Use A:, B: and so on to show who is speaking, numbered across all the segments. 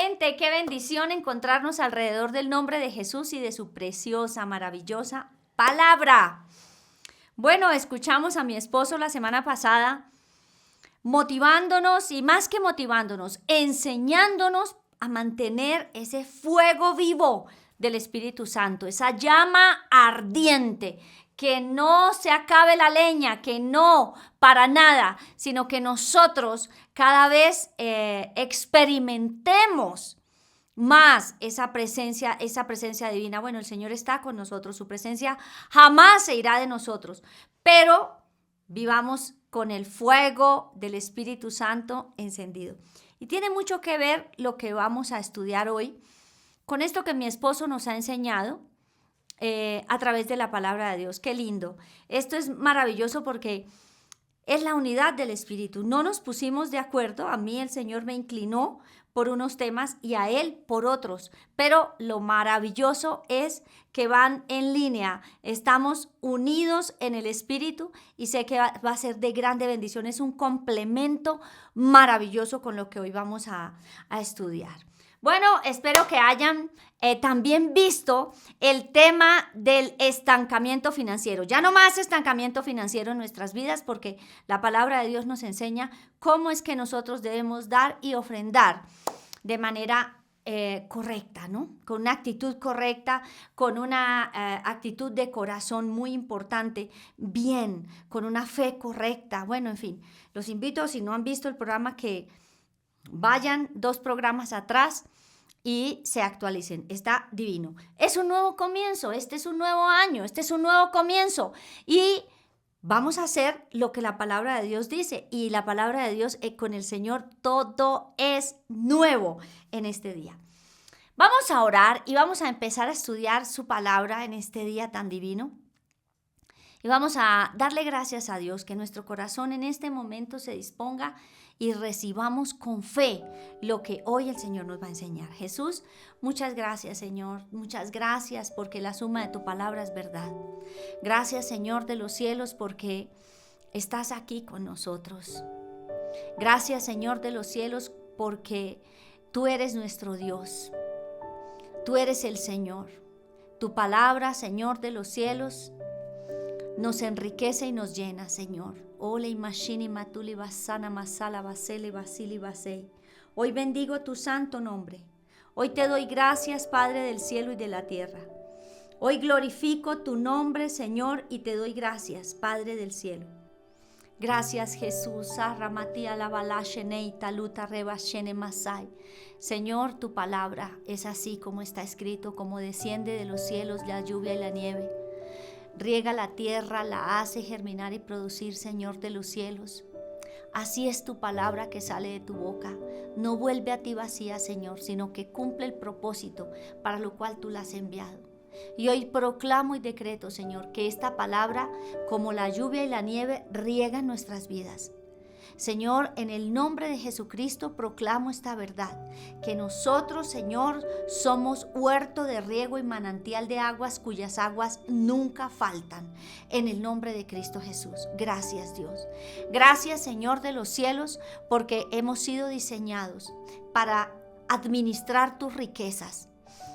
A: Excelente, qué bendición encontrarnos alrededor del nombre de Jesús y de su preciosa, maravillosa palabra. Bueno, escuchamos a mi esposo la semana pasada motivándonos y más que motivándonos, enseñándonos a mantener ese fuego vivo del Espíritu Santo, esa llama ardiente, que no se acabe la leña, que no para nada, sino que nosotros cada vez experimentemos más esa presencia divina. Bueno, el Señor está con nosotros, su presencia jamás se irá de nosotros, pero vivamos con el fuego del Espíritu Santo encendido. Y tiene mucho que ver lo que vamos a estudiar hoy con esto que mi esposo nos ha enseñado a través de la palabra de Dios. Qué lindo. Esto es maravilloso porque es la unidad del Espíritu. No nos pusimos de acuerdo. A mí el Señor me inclinó por unos temas y a Él por otros. Pero lo maravilloso es que van en línea. Estamos unidos en el Espíritu y sé que va a ser de grande bendición. Es un complemento maravilloso con lo que hoy vamos a estudiar. Bueno, espero que hayan también visto el tema del estancamiento financiero. Ya no más estancamiento financiero en nuestras vidas, porque la palabra de Dios nos enseña cómo es que nosotros debemos dar y ofrendar de manera correcta, ¿no? Con una actitud correcta, con una actitud de corazón muy importante, bien, con una fe correcta. Bueno, en fin, los invito, si no han visto el programa, que vayan 2 programas atrás y se actualicen. Está divino. Es un nuevo comienzo, este es un nuevo año, este es un nuevo comienzo. Y vamos a hacer lo que la palabra de Dios dice. Y la palabra de Dios con el Señor, todo es nuevo en este día. Vamos a orar y vamos a empezar a estudiar su palabra en este día tan divino. Y vamos a darle gracias a Dios, que nuestro corazón en este momento se disponga y recibamos con fe lo que hoy el Señor nos va a enseñar. Jesús, muchas gracias, Señor. Muchas gracias porque la suma de tu palabra es verdad. Gracias, Señor de los cielos, porque estás aquí con nosotros. Gracias, Señor de los cielos, porque tú eres nuestro Dios. Tú eres el Señor. Tu palabra, Señor de los cielos, nos enriquece y nos llena, Señor. Ole imashini matuli basana masala basele basili basei. Hoy bendigo tu santo nombre. Hoy te doy gracias, Padre del cielo y de la tierra. Hoy glorifico tu nombre, Señor, y te doy gracias, Padre del cielo. Gracias, Jesús. Señor, tu palabra es así como está escrito, como desciende de los cielos la lluvia y la nieve. Riega la tierra, la hace germinar y producir, Señor de los cielos. Así es tu palabra que sale de tu boca. No vuelve a ti vacía, Señor, sino que cumple el propósito para lo cual tú la has enviado. Y hoy proclamo y decreto, Señor, que esta palabra, como la lluvia y la nieve, riega en nuestras vidas. Señor, en el nombre de Jesucristo proclamo esta verdad, que nosotros, Señor, somos huerto de riego y manantial de aguas cuyas aguas nunca faltan. En el nombre de Cristo Jesús. Gracias, Dios. Gracias, Señor de los cielos, porque hemos sido diseñados para administrar tus riquezas.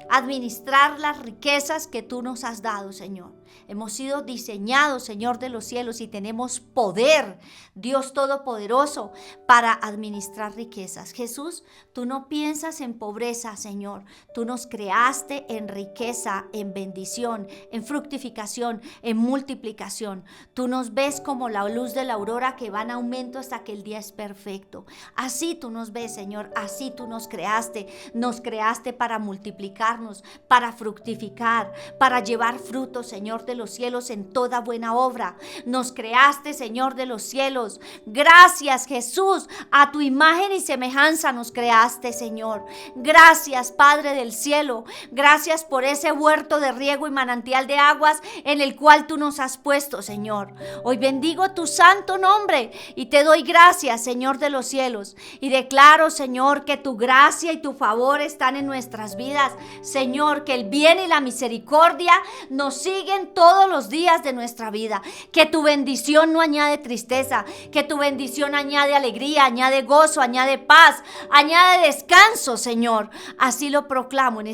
A: Administrar las riquezas que tú nos has dado, Señor. Hemos sido diseñados, Señor de los cielos, y tenemos poder, Dios Todopoderoso, para administrar riquezas. Jesús, tú no piensas en pobreza, Señor. Tú nos creaste en riqueza, en bendición, en fructificación, en multiplicación. Tú nos ves como la luz de la aurora que va en aumento hasta que el día es perfecto. Así tú nos ves, Señor. Así tú nos creaste. Nos creaste para multiplicarnos, para fructificar, para llevar frutos, Señor de los cielos, en toda buena obra. Nos creaste, Señor de los cielos. Gracias, Jesús. A tu imagen y semejanza nos creaste, Señor. Gracias, Padre del cielo. Gracias por ese huerto de riego y manantial de aguas en el cual tú nos has puesto, Señor. Hoy bendigo tu santo nombre y te doy gracias, Señor de los cielos. Y declaro, Señor, que tu gracia y tu favor están en nuestras vidas. Señor, que el bien y la misericordia nos siguen en todos los días de nuestra vida. Que tu bendición no añade tristeza, que tu bendición añade alegría, añade gozo, añade paz, añade descanso, Señor. Así lo proclamo en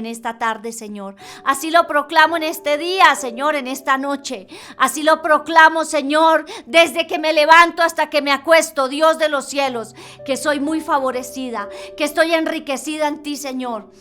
A: esta tarde, Señor. Así lo proclamo en este día, Señor, en esta noche. Así lo proclamo, Señor, desde que me levanto hasta que me acuesto, Dios de los cielos, que soy muy favorecida, que estoy enriquecida en ti, Señor.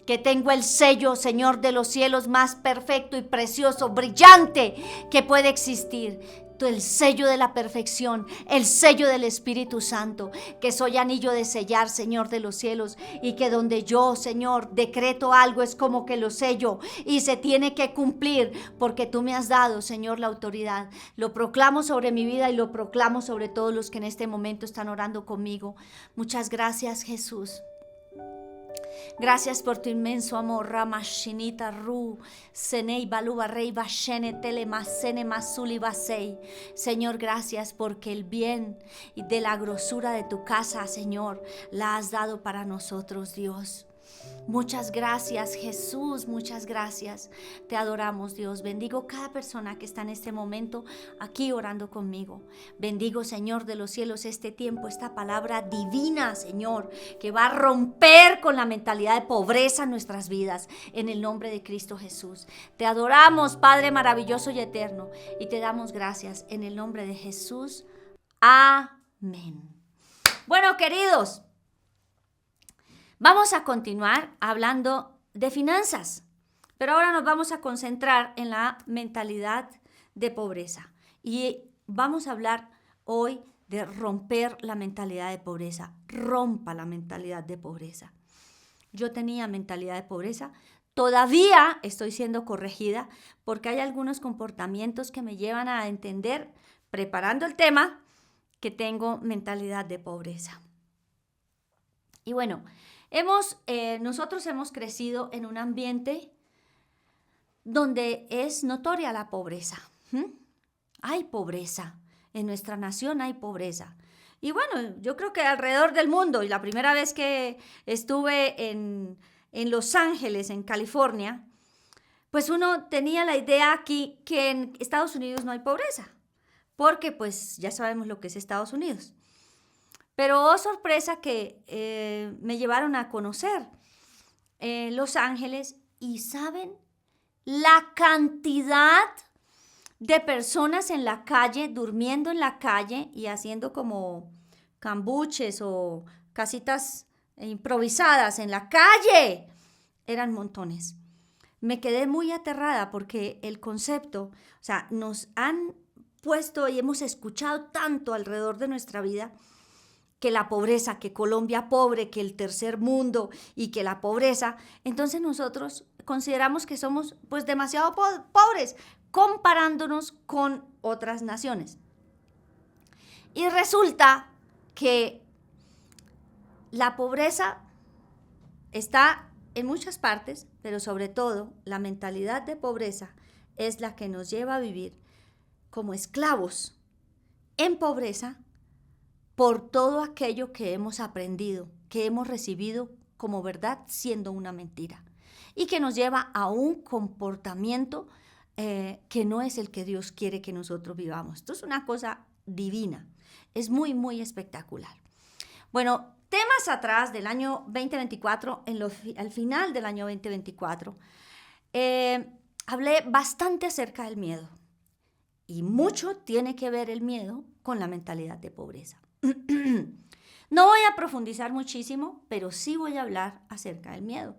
A: Que tengo el sello, Señor, de los cielos más perfecto y precioso, brillante que puede existir. El sello de la perfección, el sello del Espíritu Santo, que soy anillo de sellar, Señor de los cielos, y que donde yo, Señor, decreto algo es como que lo sello y se tiene que cumplir, porque tú me has dado, Señor, la autoridad. Lo proclamo sobre mi vida y lo proclamo sobre todos los que en este momento están orando conmigo. Muchas gracias, Jesús. Gracias por tu inmenso amor. Ramashinita Ru, Senei Baluba Rey Bashene Tele Masene Masuli Basei. Señor, gracias porque el bien y de la grosura de tu casa, Señor, la has dado para nosotros, Dios. Muchas gracias, Jesús, muchas gracias. Te adoramos, Dios. Bendigo cada persona que está en este momento aquí orando conmigo. Bendigo, Señor de los cielos, este tiempo, esta palabra divina, Señor, que va a romper con la mentalidad de pobreza en nuestras vidas, en el nombre de Cristo Jesús. Te adoramos, Padre maravilloso y eterno, y te damos gracias en el nombre de Jesús. Amén. Bueno, queridos, vamos a continuar hablando de finanzas, pero ahora nos vamos a concentrar en la mentalidad de pobreza. Y vamos a hablar hoy de romper la mentalidad de pobreza. Rompa la mentalidad de pobreza. Yo tenía mentalidad de pobreza. Todavía estoy siendo corregida porque hay algunos comportamientos que me llevan a entender, preparando el tema, que tengo mentalidad de pobreza. Y bueno, nosotros hemos crecido en un ambiente donde es notoria la pobreza. Hay pobreza. En nuestra nación hay pobreza. Y bueno, yo creo que alrededor del mundo, y la primera vez que estuve en Los Ángeles, en California, pues uno tenía la idea aquí que en Estados Unidos no hay pobreza, porque pues ya sabemos lo que es Estados Unidos. Pero oh sorpresa que me llevaron a conocer Los Ángeles y ¿saben? La cantidad de personas en la calle, durmiendo en la calle y haciendo como cambuches o casitas improvisadas en la calle. Eran montones. Me quedé muy aterrada porque el concepto, o sea, nos han puesto y hemos escuchado tanto alrededor de nuestra vida que la pobreza, que Colombia pobre, que el tercer mundo y que la pobreza. Entonces nosotros consideramos que somos pues demasiado pobres comparándonos con otras naciones. Y resulta que la pobreza está en muchas partes, pero sobre todo la mentalidad de pobreza es la que nos lleva a vivir como esclavos en pobreza por todo aquello que hemos aprendido, que hemos recibido como verdad siendo una mentira y que nos lleva a un comportamiento que no es el que Dios quiere que nosotros vivamos. Esto es una cosa divina, es muy, muy espectacular. Bueno, temas atrás del año 2024, al final del año 2024, hablé bastante acerca del miedo y mucho tiene que ver el miedo con la mentalidad de pobreza. No voy a profundizar muchísimo, pero sí voy a hablar acerca del miedo.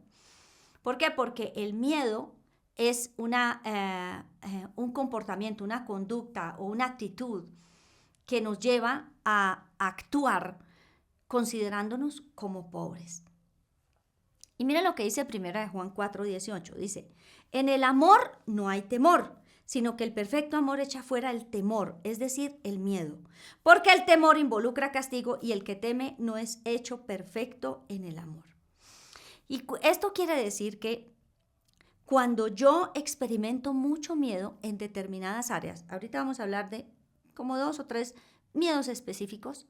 A: ¿Por qué? Porque el miedo es un comportamiento, una conducta o una actitud que nos lleva a actuar considerándonos como pobres. Y miren lo que dice 1 Juan 4:18. Dice, en el amor no hay temor, sino que el perfecto amor echa fuera el temor, es decir, el miedo. Porque el temor involucra castigo y el que teme no es hecho perfecto en el amor. Y esto quiere decir que cuando yo experimento mucho miedo en determinadas áreas, ahorita vamos a hablar de como 2 o 3 miedos específicos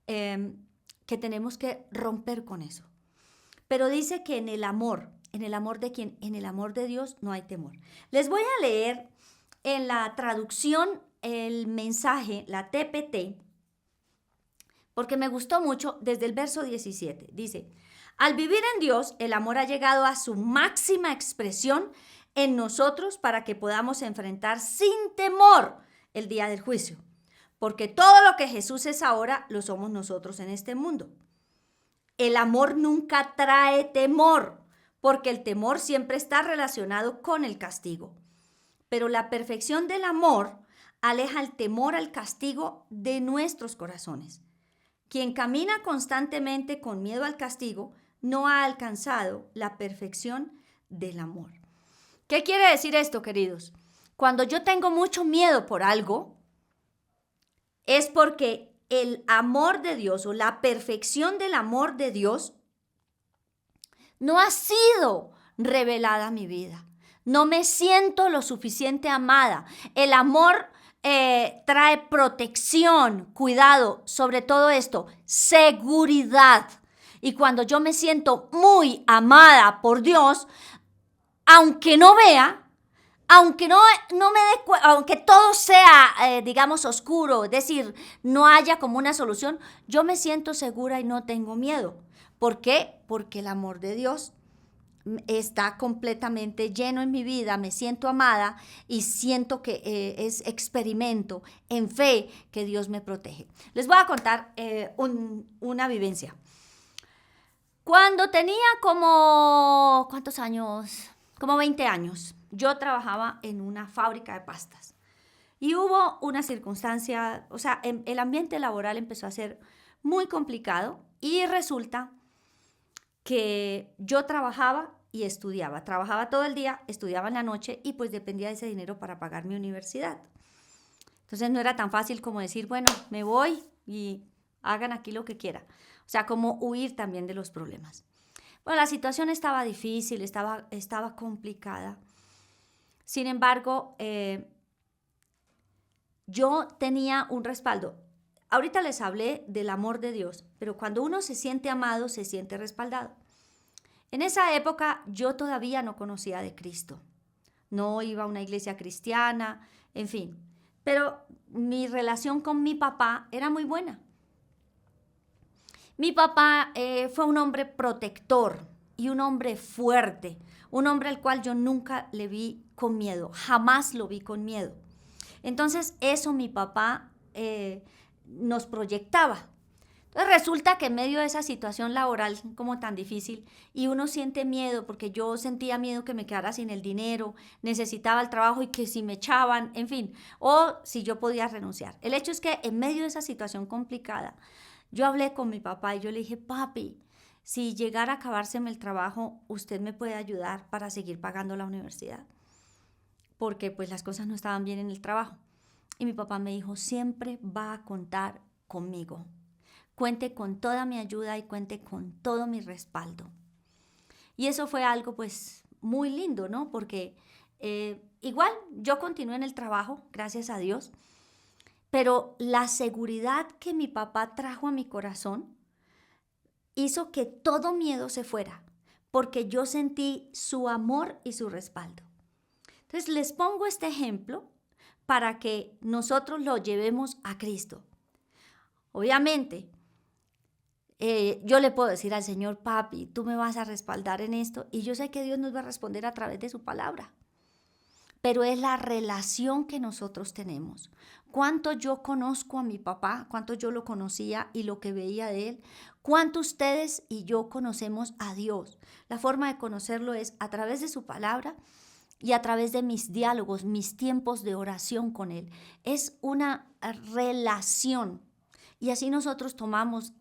A: que tenemos que romper con eso. Pero dice que en el amor de quién, en el amor de Dios no hay temor. Les voy a leer en la traducción, el mensaje, la TPT, porque me gustó mucho desde el verso 17. Dice, al vivir en Dios, el amor ha llegado a su máxima expresión en nosotros para que podamos enfrentar sin temor el día del juicio. Porque todo lo que Jesús es ahora, lo somos nosotros en este mundo. El amor nunca trae temor, porque el temor siempre está relacionado con el castigo. Pero la perfección del amor aleja el temor al castigo de nuestros corazones. Quien camina constantemente con miedo al castigo no ha alcanzado la perfección del amor. ¿Qué quiere decir esto, queridos? Cuando yo tengo mucho miedo por algo, es porque el amor de Dios o la perfección del amor de Dios no ha sido revelada a mi vida. No me siento lo suficiente amada. El amor trae protección, cuidado, sobre todo esto, seguridad. Y cuando yo me siento muy amada por Dios, aunque no vea, aunque no me dé aunque todo sea, digamos, oscuro, es decir, no haya como una solución, yo me siento segura y no tengo miedo. ¿Por qué? Porque el amor de Dios está completamente lleno en mi vida, me siento amada y siento que experimento en fe que Dios me protege. Les voy a contar una vivencia. Cuando tenía como, ¿cuántos años? Como 20 años. Yo trabajaba en una fábrica de pastas y hubo una circunstancia, o sea, el ambiente laboral empezó a ser muy complicado y resulta que yo trabajaba y estudiaba. Trabajaba todo el día, estudiaba en la noche y pues dependía de ese dinero para pagar mi universidad. Entonces no era tan fácil como decir, bueno, me voy y hagan aquí lo que quieran. O sea, como huir también de los problemas. Bueno, la situación estaba difícil, estaba complicada. Sin embargo, yo tenía un respaldo. Ahorita les hablé del amor de Dios, pero cuando uno se siente amado, se siente respaldado. En esa época yo todavía no conocía de Cristo. No iba a una iglesia cristiana, en fin. Pero mi relación con mi papá era muy buena. Mi papá fue un hombre protector y un hombre fuerte, un hombre al cual yo nunca le vi con miedo, jamás lo vi con miedo. Entonces eso mi papá nos proyectaba. Entonces resulta que en medio de esa situación laboral como tan difícil y uno siente miedo, porque yo sentía miedo que me quedara sin el dinero, necesitaba el trabajo y que si me echaban, en fin, o si yo podía renunciar. El hecho es que en medio de esa situación complicada, yo hablé con mi papá y yo le dije, papi, si llegara a acabárseme el trabajo, usted me puede ayudar para seguir pagando la universidad, porque pues las cosas no estaban bien en el trabajo. Y mi papá me dijo, siempre va a contar conmigo. Cuente con toda mi ayuda y cuente con todo mi respaldo. Y eso fue algo pues muy lindo, ¿no? Porque igual yo continué en el trabajo, gracias a Dios, pero la seguridad que mi papá trajo a mi corazón hizo que todo miedo se fuera, porque yo sentí su amor y su respaldo. Entonces les pongo este ejemplo para que nosotros lo llevemos a Cristo. Obviamente, yo le puedo decir al Señor, papi, tú me vas a respaldar en esto, y yo sé que Dios nos va a responder a través de su palabra. Pero es la relación que nosotros tenemos. Cuánto yo conozco a mi papá, cuánto yo lo conocía y lo que veía de él, cuánto ustedes y yo conocemos a Dios. La forma de conocerlo es a través de su palabra y a través de mis diálogos, mis tiempos de oración con él. Es una relación. Y así nosotros tomamos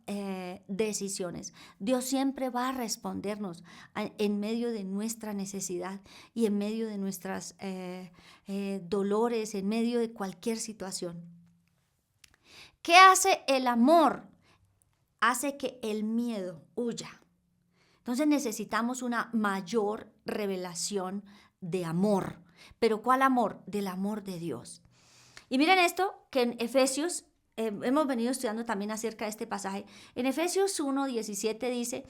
A: decisiones. Dios siempre va a respondernos en medio de nuestra necesidad y en medio de nuestros dolores, en medio de cualquier situación. ¿Qué hace el amor? Hace que el miedo huya. Entonces necesitamos una mayor revelación de amor. ¿Pero cuál amor? Del amor de Dios. Y miren esto, que en Efesios hemos venido estudiando también acerca de este pasaje. En Efesios 1:17 dice,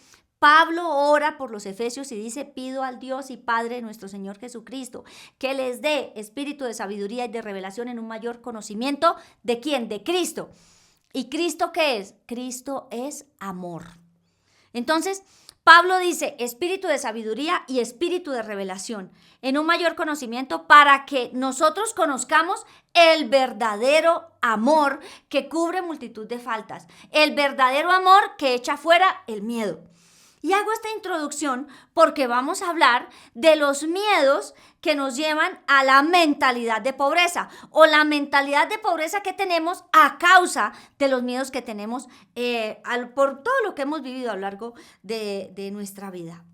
A: Pablo ora por los efesios y dice, pido al Dios y Padre de nuestro Señor Jesucristo que les dé espíritu de sabiduría y de revelación en un mayor conocimiento. ¿De quién? De Cristo. ¿Y Cristo qué es? Cristo es amor. Entonces, Pablo dice espíritu de sabiduría y espíritu de revelación en un mayor conocimiento para que nosotros conozcamos el verdadero amor que cubre multitud de faltas, el verdadero amor que echa fuera el miedo. Y hago esta introducción porque vamos a hablar de los miedos que nos llevan a la mentalidad de pobreza o la mentalidad de pobreza que tenemos a causa de los miedos que tenemos por todo lo que hemos vivido a lo largo de nuestra vida.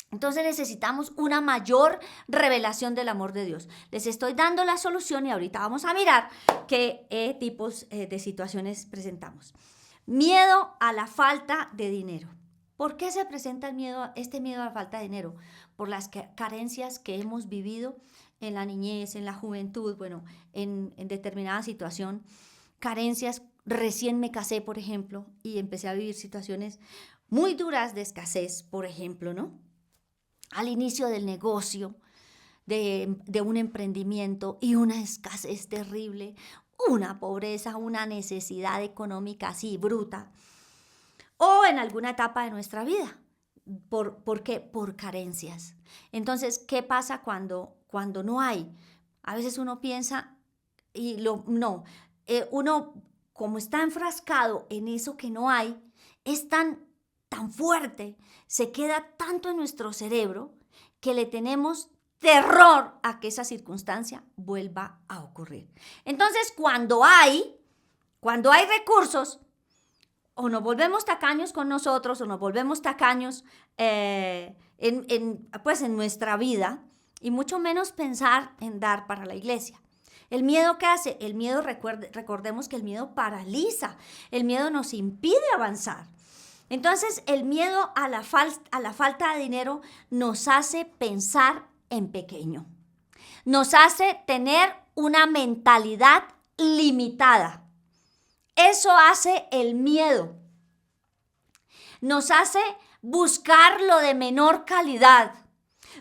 A: Entonces necesitamos una mayor revelación del amor de Dios. Les estoy dando la solución y ahorita vamos a mirar qué tipos de situaciones presentamos. Miedo a la falta de dinero. ¿Por qué se presenta este miedo a la falta de dinero? Por las carencias que hemos vivido en la niñez, en la juventud, bueno, en determinada situación. Carencias, recién me casé, por ejemplo, y empecé a vivir situaciones muy duras de escasez, por ejemplo, ¿no? Al inicio del negocio, de un emprendimiento y una escasez terrible, una pobreza, una necesidad económica así bruta. O en alguna etapa de nuestra vida. ¿Por qué? Por carencias. Entonces, ¿qué pasa cuando no hay? A veces uno piensa uno como está enfrascado en eso que no hay, es tan fuerte, se queda tanto en nuestro cerebro que le tenemos terror a que esa circunstancia vuelva a ocurrir. Entonces, cuando hay recursos, o nos volvemos tacaños con nosotros, o nos volvemos tacaños en nuestra vida, y mucho menos pensar en dar para la iglesia. ¿El miedo qué hace? El miedo, recordemos que el miedo paraliza, el miedo nos impide avanzar. Entonces, el miedo a la falta de dinero nos hace pensar en pequeño, nos hace tener una mentalidad limitada. Eso hace el miedo. Nos hace buscar lo de menor calidad.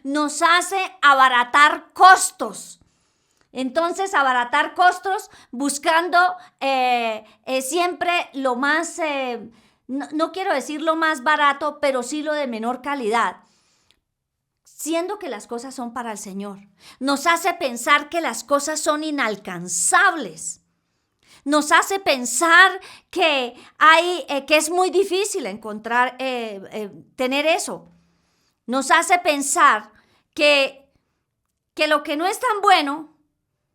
A: Nos hace abaratar costos. Entonces, abaratar costos buscando siempre lo más, no quiero decir lo más barato, pero sí lo de menor calidad. Siendo que las cosas son para el Señor. Nos hace pensar que las cosas son inalcanzables. Nos hace pensar que es muy difícil encontrar, tener eso. Nos hace pensar que lo que no es tan bueno,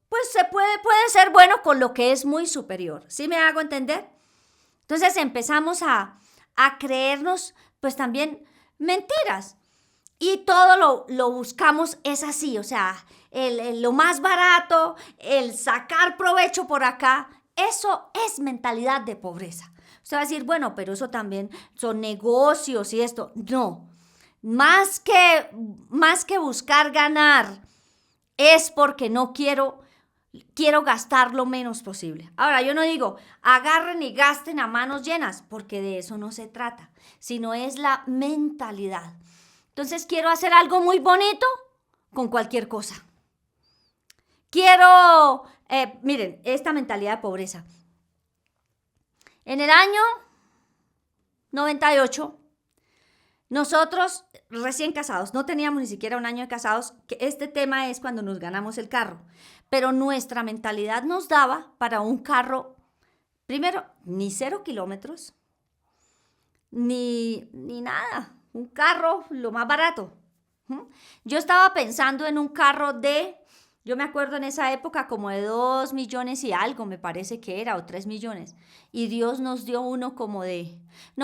A: pues puede ser bueno con lo que es muy superior. ¿Sí me hago entender? Entonces empezamos a creernos, pues también mentiras. Y todo lo buscamos es así, o sea, lo más barato, el sacar provecho por acá. Eso es mentalidad de pobreza. Usted va a decir, bueno, pero eso también son negocios y esto. No, más que buscar ganar, es porque no quiero gastar lo menos posible. Ahora, yo no digo, agarren y gasten a manos llenas, porque de eso no se trata, sino es la mentalidad. Entonces, quiero hacer algo muy bonito con cualquier cosa. Quiero, miren, esta mentalidad de pobreza. En el año 98, nosotros recién casados, no teníamos ni siquiera un año de casados, que este tema es cuando nos ganamos el carro, pero nuestra mentalidad nos daba para un carro, primero, ni 0 kilómetros, ni nada, un carro lo más barato. Yo estaba pensando en un carro yo me acuerdo en esa época como de 2 millones y algo, me parece que era, o 3 millones. Y Dios nos dio uno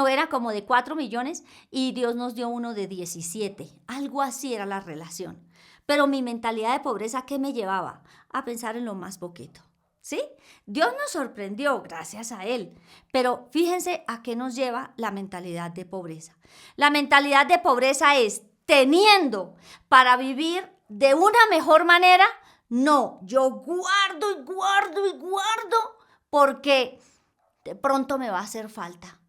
A: era como de 4 millones y Dios nos dio uno de 17. Algo así era la relación. Pero mi mentalidad de pobreza, ¿qué me llevaba? A pensar en lo más poquito. ¿Sí? Dios nos sorprendió, gracias a Él. Pero fíjense a qué nos lleva la mentalidad de pobreza. La mentalidad de pobreza es teniendo para vivir de una mejor manera. No, yo guardo y guardo y guardo porque de pronto me va a hacer falta.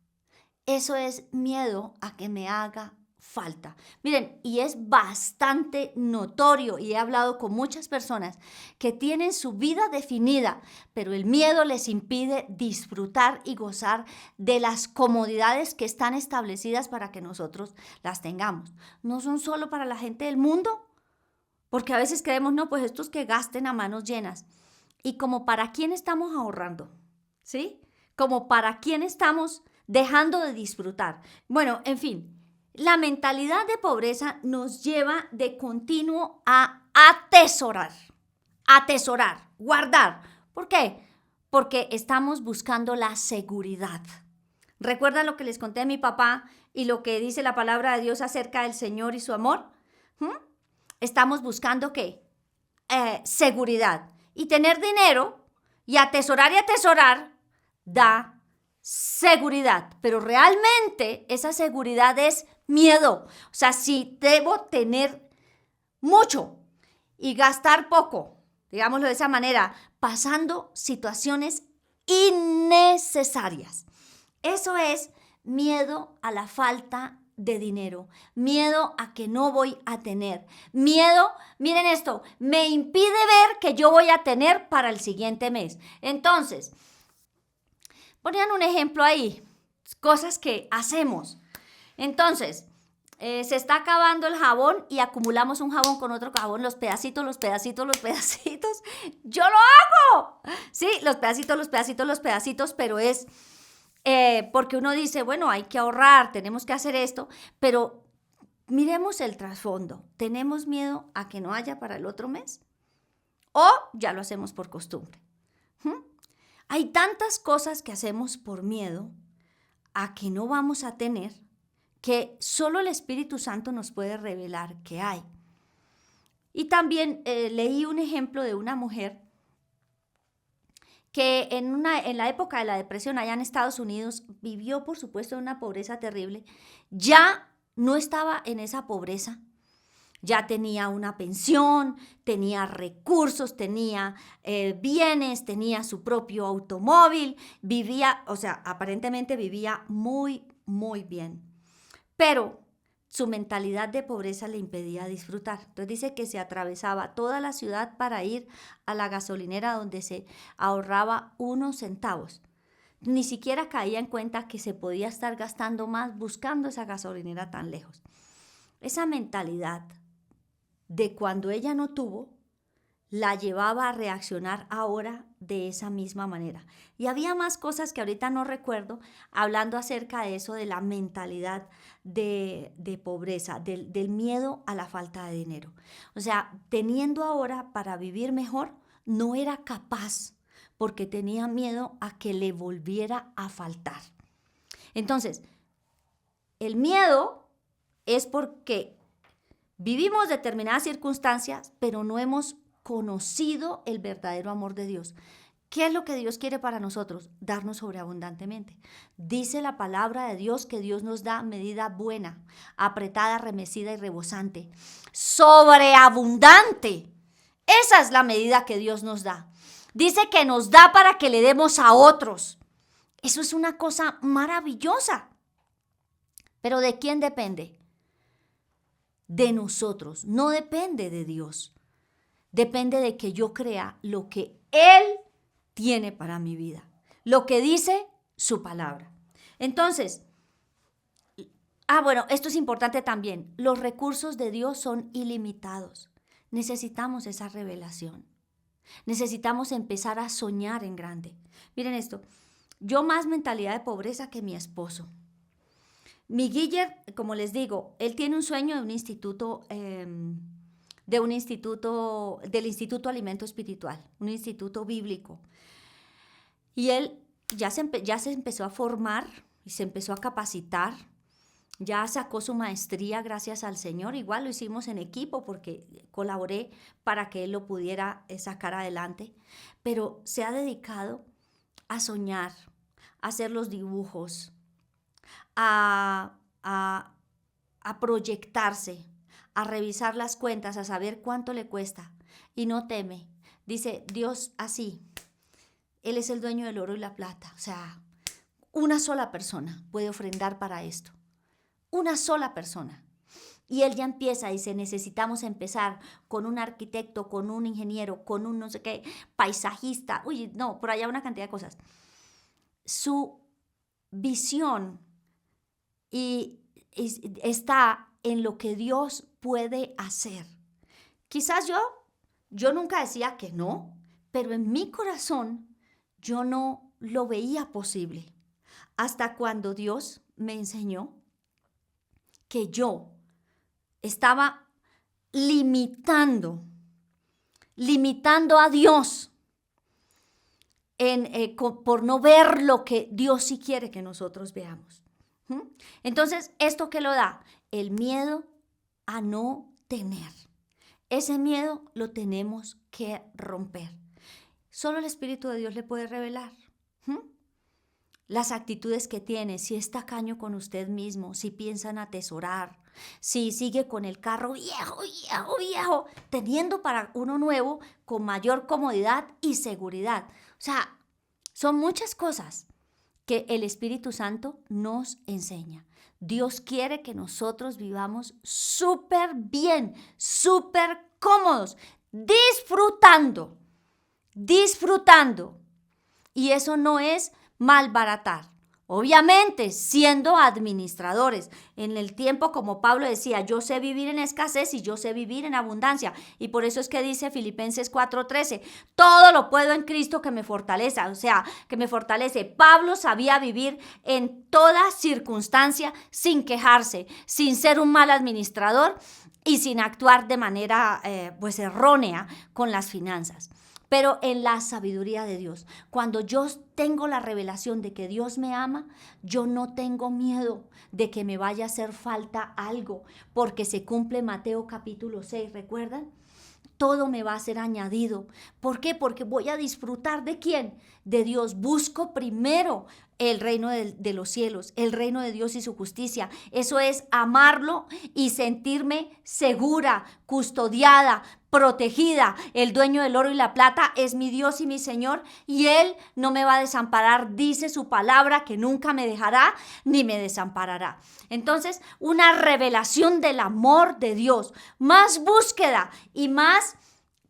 A: Eso es miedo a que me haga falta. Miren, y es bastante notorio, y he hablado con muchas personas que tienen su vida definida, pero el miedo les impide disfrutar y gozar de las comodidades que están establecidas para que nosotros las tengamos. No son solo para la gente del mundo, porque a veces creemos, no, pues estos que gasten a manos llenas. Y como para quién estamos ahorrando, ¿sí? Como para quién estamos dejando de disfrutar. Bueno, en fin, la mentalidad de pobreza nos lleva de continuo a atesorar, guardar. ¿Por qué? Porque estamos buscando la seguridad. ¿Recuerdan lo que les conté de mi papá y lo que dice la palabra de Dios acerca del Señor y su amor? Estamos buscando ¿qué? Seguridad. Y tener dinero y atesorar da seguridad. Pero realmente esa seguridad es miedo. O sea, si debo tener mucho y gastar poco, digámoslo de esa manera, pasando situaciones innecesarias. Eso es miedo a la falta de dinero, miedo a que no voy a tener, miedo, miren esto, me impide ver que yo voy a tener para el siguiente mes. Entonces, ponían un ejemplo ahí, cosas que hacemos. Entonces, se está acabando el jabón y acumulamos un jabón con otro jabón, los pedacitos. Yo lo hago. Sí, los pedacitos, pero es porque uno dice, bueno, hay que ahorrar, tenemos que hacer esto, pero miremos el trasfondo. ¿Tenemos miedo a que no haya para el otro mes? ¿O ya lo hacemos por costumbre? Hay tantas cosas que hacemos por miedo a que no vamos a tener que solo el Espíritu Santo nos puede revelar que hay. Y también leí un ejemplo de una mujer que en la época de la depresión allá en Estados Unidos vivió, por supuesto, una pobreza terrible. Ya no estaba en esa pobreza, ya tenía una pensión, tenía recursos, tenía bienes, tenía su propio automóvil, vivía, o sea, aparentemente vivía muy, muy bien. Pero su mentalidad de pobreza le impedía disfrutar. Entonces dice que se atravesaba toda la ciudad para ir a la gasolinera donde se ahorraba unos centavos. Ni siquiera caía en cuenta que se podía estar gastando más buscando esa gasolinera tan lejos. Esa mentalidad de cuando ella no tuvo, la llevaba a reaccionar ahora de esa misma manera. Y había más cosas que ahorita no recuerdo, hablando acerca de eso, de la mentalidad de pobreza, del miedo a la falta de dinero. O sea, teniendo ahora para vivir mejor, no era capaz porque tenía miedo a que le volviera a faltar. Entonces, el miedo es porque vivimos determinadas circunstancias, pero no hemos conocido el verdadero amor de Dios. ¿Qué es lo que Dios quiere para nosotros? Darnos sobreabundantemente. Dice la palabra de Dios que Dios nos da medida buena, apretada, remecida y rebosante. Sobreabundante. Esa es la medida que Dios nos da. Dice que nos da para que le demos a otros. Eso es una cosa maravillosa. Pero ¿de quién depende? De nosotros. No depende de Dios. Depende de que yo crea lo que Él tiene para mi vida, lo que dice su palabra. Entonces, bueno, esto es importante también. Los recursos de Dios son ilimitados. Necesitamos esa revelación. Necesitamos empezar a soñar en grande. Miren esto, yo más mentalidad de pobreza que mi esposo. Mi Guiller, como les digo, él tiene un sueño de un instituto del Instituto Alimento Espiritual, un instituto bíblico. Y él ya se empezó a formar y se empezó a capacitar, ya sacó su maestría gracias al Señor. Igual lo hicimos en equipo porque colaboré para que él lo pudiera sacar adelante, pero se ha dedicado a soñar, a hacer los dibujos, a proyectarse, a revisar las cuentas, a saber cuánto le cuesta y no teme. Dice, Dios así, Él es el dueño del oro y la plata. O sea, una sola persona puede ofrendar para esto. Una sola persona. Y él ya empieza, dice, necesitamos empezar con un arquitecto, con un ingeniero, con un no sé qué, paisajista. Uy, no, por allá una cantidad de cosas. Su visión está en lo que Dios puede hacer. Quizás yo nunca decía que no, pero en mi corazón yo no lo veía posible. Hasta cuando Dios me enseñó que yo estaba limitando a Dios por no ver lo que Dios sí quiere que nosotros veamos. Entonces, ¿esto qué lo da? El miedo a no tener. Ese miedo lo tenemos que romper. Solo el Espíritu de Dios le puede revelar las actitudes que tiene, si es tacaño con usted mismo, si piensa en atesorar, si sigue con el carro viejo, teniendo para uno nuevo con mayor comodidad y seguridad. O sea, son muchas cosas que el Espíritu Santo nos enseña. Dios quiere que nosotros vivamos súper bien, súper cómodos, disfrutando. Y eso no es malbaratar. Obviamente, siendo administradores, en el tiempo, como Pablo decía, yo sé vivir en escasez y yo sé vivir en abundancia. Y por eso es que dice Filipenses 4:13, todo lo puedo en Cristo que me fortalece, o sea, que me fortalece. Pablo sabía vivir en toda circunstancia sin quejarse, sin ser un mal administrador y sin actuar de manera errónea con las finanzas. Pero en la sabiduría de Dios, cuando yo tengo la revelación de que Dios me ama, yo no tengo miedo de que me vaya a hacer falta algo, porque se cumple Mateo capítulo 6, ¿recuerdan? Todo me va a ser añadido. ¿Por qué? Porque voy a disfrutar ¿de quién? De Dios. Busco primero el reino de los cielos, el reino de Dios y su justicia. Eso es amarlo y sentirme segura, custodiada, protegida. El dueño del oro y la plata es mi Dios y mi Señor, y Él no me va a desamparar. Dice su palabra que nunca me dejará ni me desamparará. Entonces, una revelación del amor de Dios, más búsqueda y más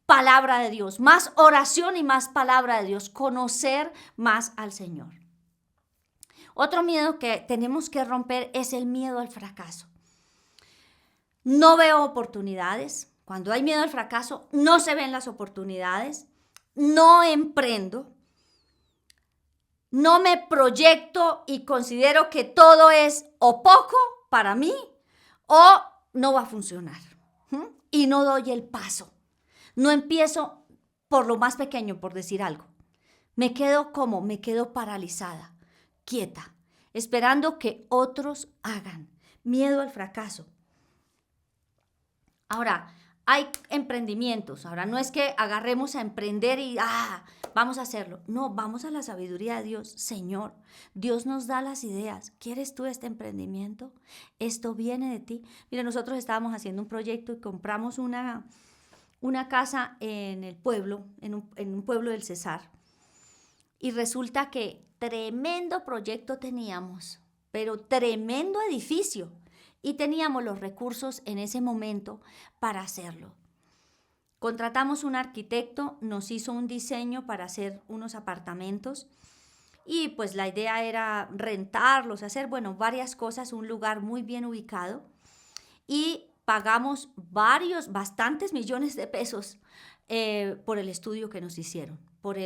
A: palabra de Dios, más oración y más palabra de Dios, conocer más al Señor. Otro miedo que tenemos que romper es el miedo al fracaso. No veo oportunidades. Cuando hay miedo al fracaso, no se ven las oportunidades. No emprendo. No me proyecto y considero que todo es o poco para mí o no va a funcionar. Y no doy el paso. No empiezo por lo más pequeño, por decir algo. Me quedo paralizada, quieta, esperando que otros hagan. Miedo al fracaso. Ahora, hay emprendimientos. Ahora, no es que agarremos a emprender y vamos a hacerlo. No, vamos a la sabiduría de Dios. Señor, Dios nos da las ideas. ¿Quieres tú este emprendimiento? Esto viene de ti. Mira, nosotros estábamos haciendo un proyecto y compramos una casa en el pueblo, en un pueblo del Cesar. Y resulta que tremendo proyecto teníamos, pero tremendo edificio. Y teníamos los recursos en ese momento para hacerlo. Contratamos un arquitecto, nos hizo un diseño para hacer unos apartamentos. Y pues la idea era rentarlos, hacer, varias cosas, un lugar muy bien ubicado. Y pagamos bastantes millones de pesos por el estudio que nos hicieron, por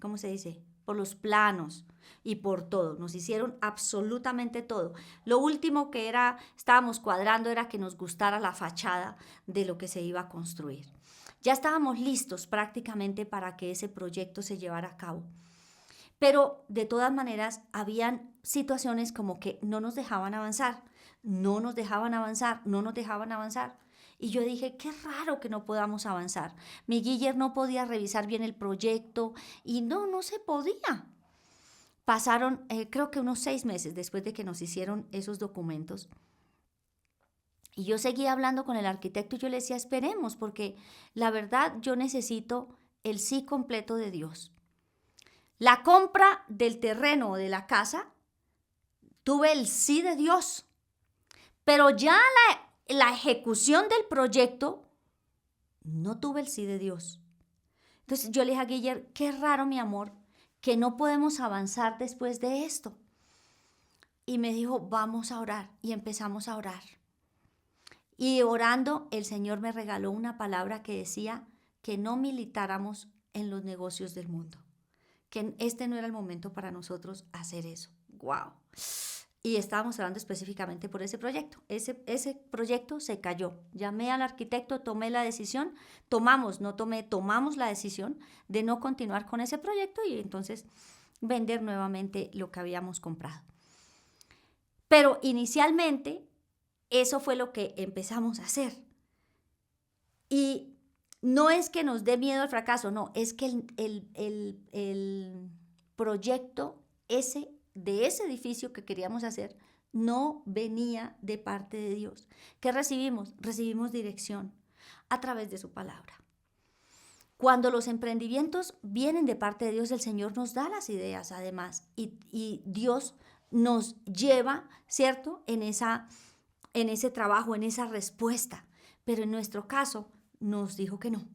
A: ¿cómo se dice? Por los planos y por todo. Nos hicieron absolutamente todo. Lo último que estábamos cuadrando era que nos gustara la fachada de lo que se iba a construir. Ya estábamos listos prácticamente para que ese proyecto se llevara a cabo. Pero de todas maneras habían situaciones como que no nos dejaban avanzar. Y yo dije, qué raro que no podamos avanzar. Mi Guiller no podía revisar bien el proyecto y no se podía. Pasaron, creo que unos 6 meses después de que nos hicieron esos documentos. Y yo seguía hablando con el arquitecto y yo le decía, esperemos, porque la verdad yo necesito el sí completo de Dios. La compra del terreno o de la casa tuve el sí de Dios, pero ya la ejecución del proyecto no tuve el sí de Dios. Entonces yo le dije a Guiller, qué raro, mi amor, que no podemos avanzar después de esto. Y me dijo, vamos a orar. Y empezamos a orar. Y orando, el Señor me regaló una palabra que decía que no militáramos en los negocios del mundo, que este no era el momento para nosotros hacer eso. ¡Wow! Y estábamos hablando específicamente por ese proyecto. Ese proyecto se cayó. Llamé al arquitecto, tomé la decisión, tomamos la decisión de no continuar con ese proyecto y entonces vender nuevamente lo que habíamos comprado. Pero inicialmente eso fue lo que empezamos a hacer. Y no es que nos dé miedo al fracaso, no, es que el proyecto de ese edificio que queríamos hacer no venía de parte de Dios. ¿Qué recibimos? Recibimos dirección a través de su palabra. Cuando los emprendimientos vienen de parte de Dios, el Señor nos da las ideas además y Dios nos lleva, ¿cierto?, en ese trabajo, en esa respuesta. Pero en nuestro caso nos dijo que no.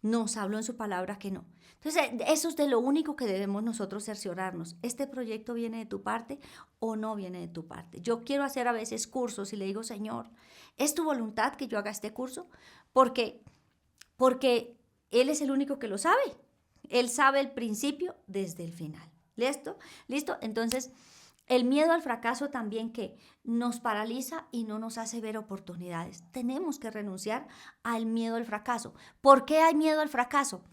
A: Nos habló en su palabra que no. Entonces, eso es de lo único que debemos nosotros cerciorarnos. ¿Este proyecto viene de tu parte o no viene de tu parte? Yo quiero hacer a veces cursos y le digo, Señor, ¿es tu voluntad que yo haga este curso? Porque Él es el único que lo sabe. Él sabe el principio desde el final. ¿Listo? ¿Listo? Entonces, el miedo al fracaso también que nos paraliza y no nos hace ver oportunidades. Tenemos que renunciar al miedo al fracaso. ¿Por qué hay miedo al fracaso?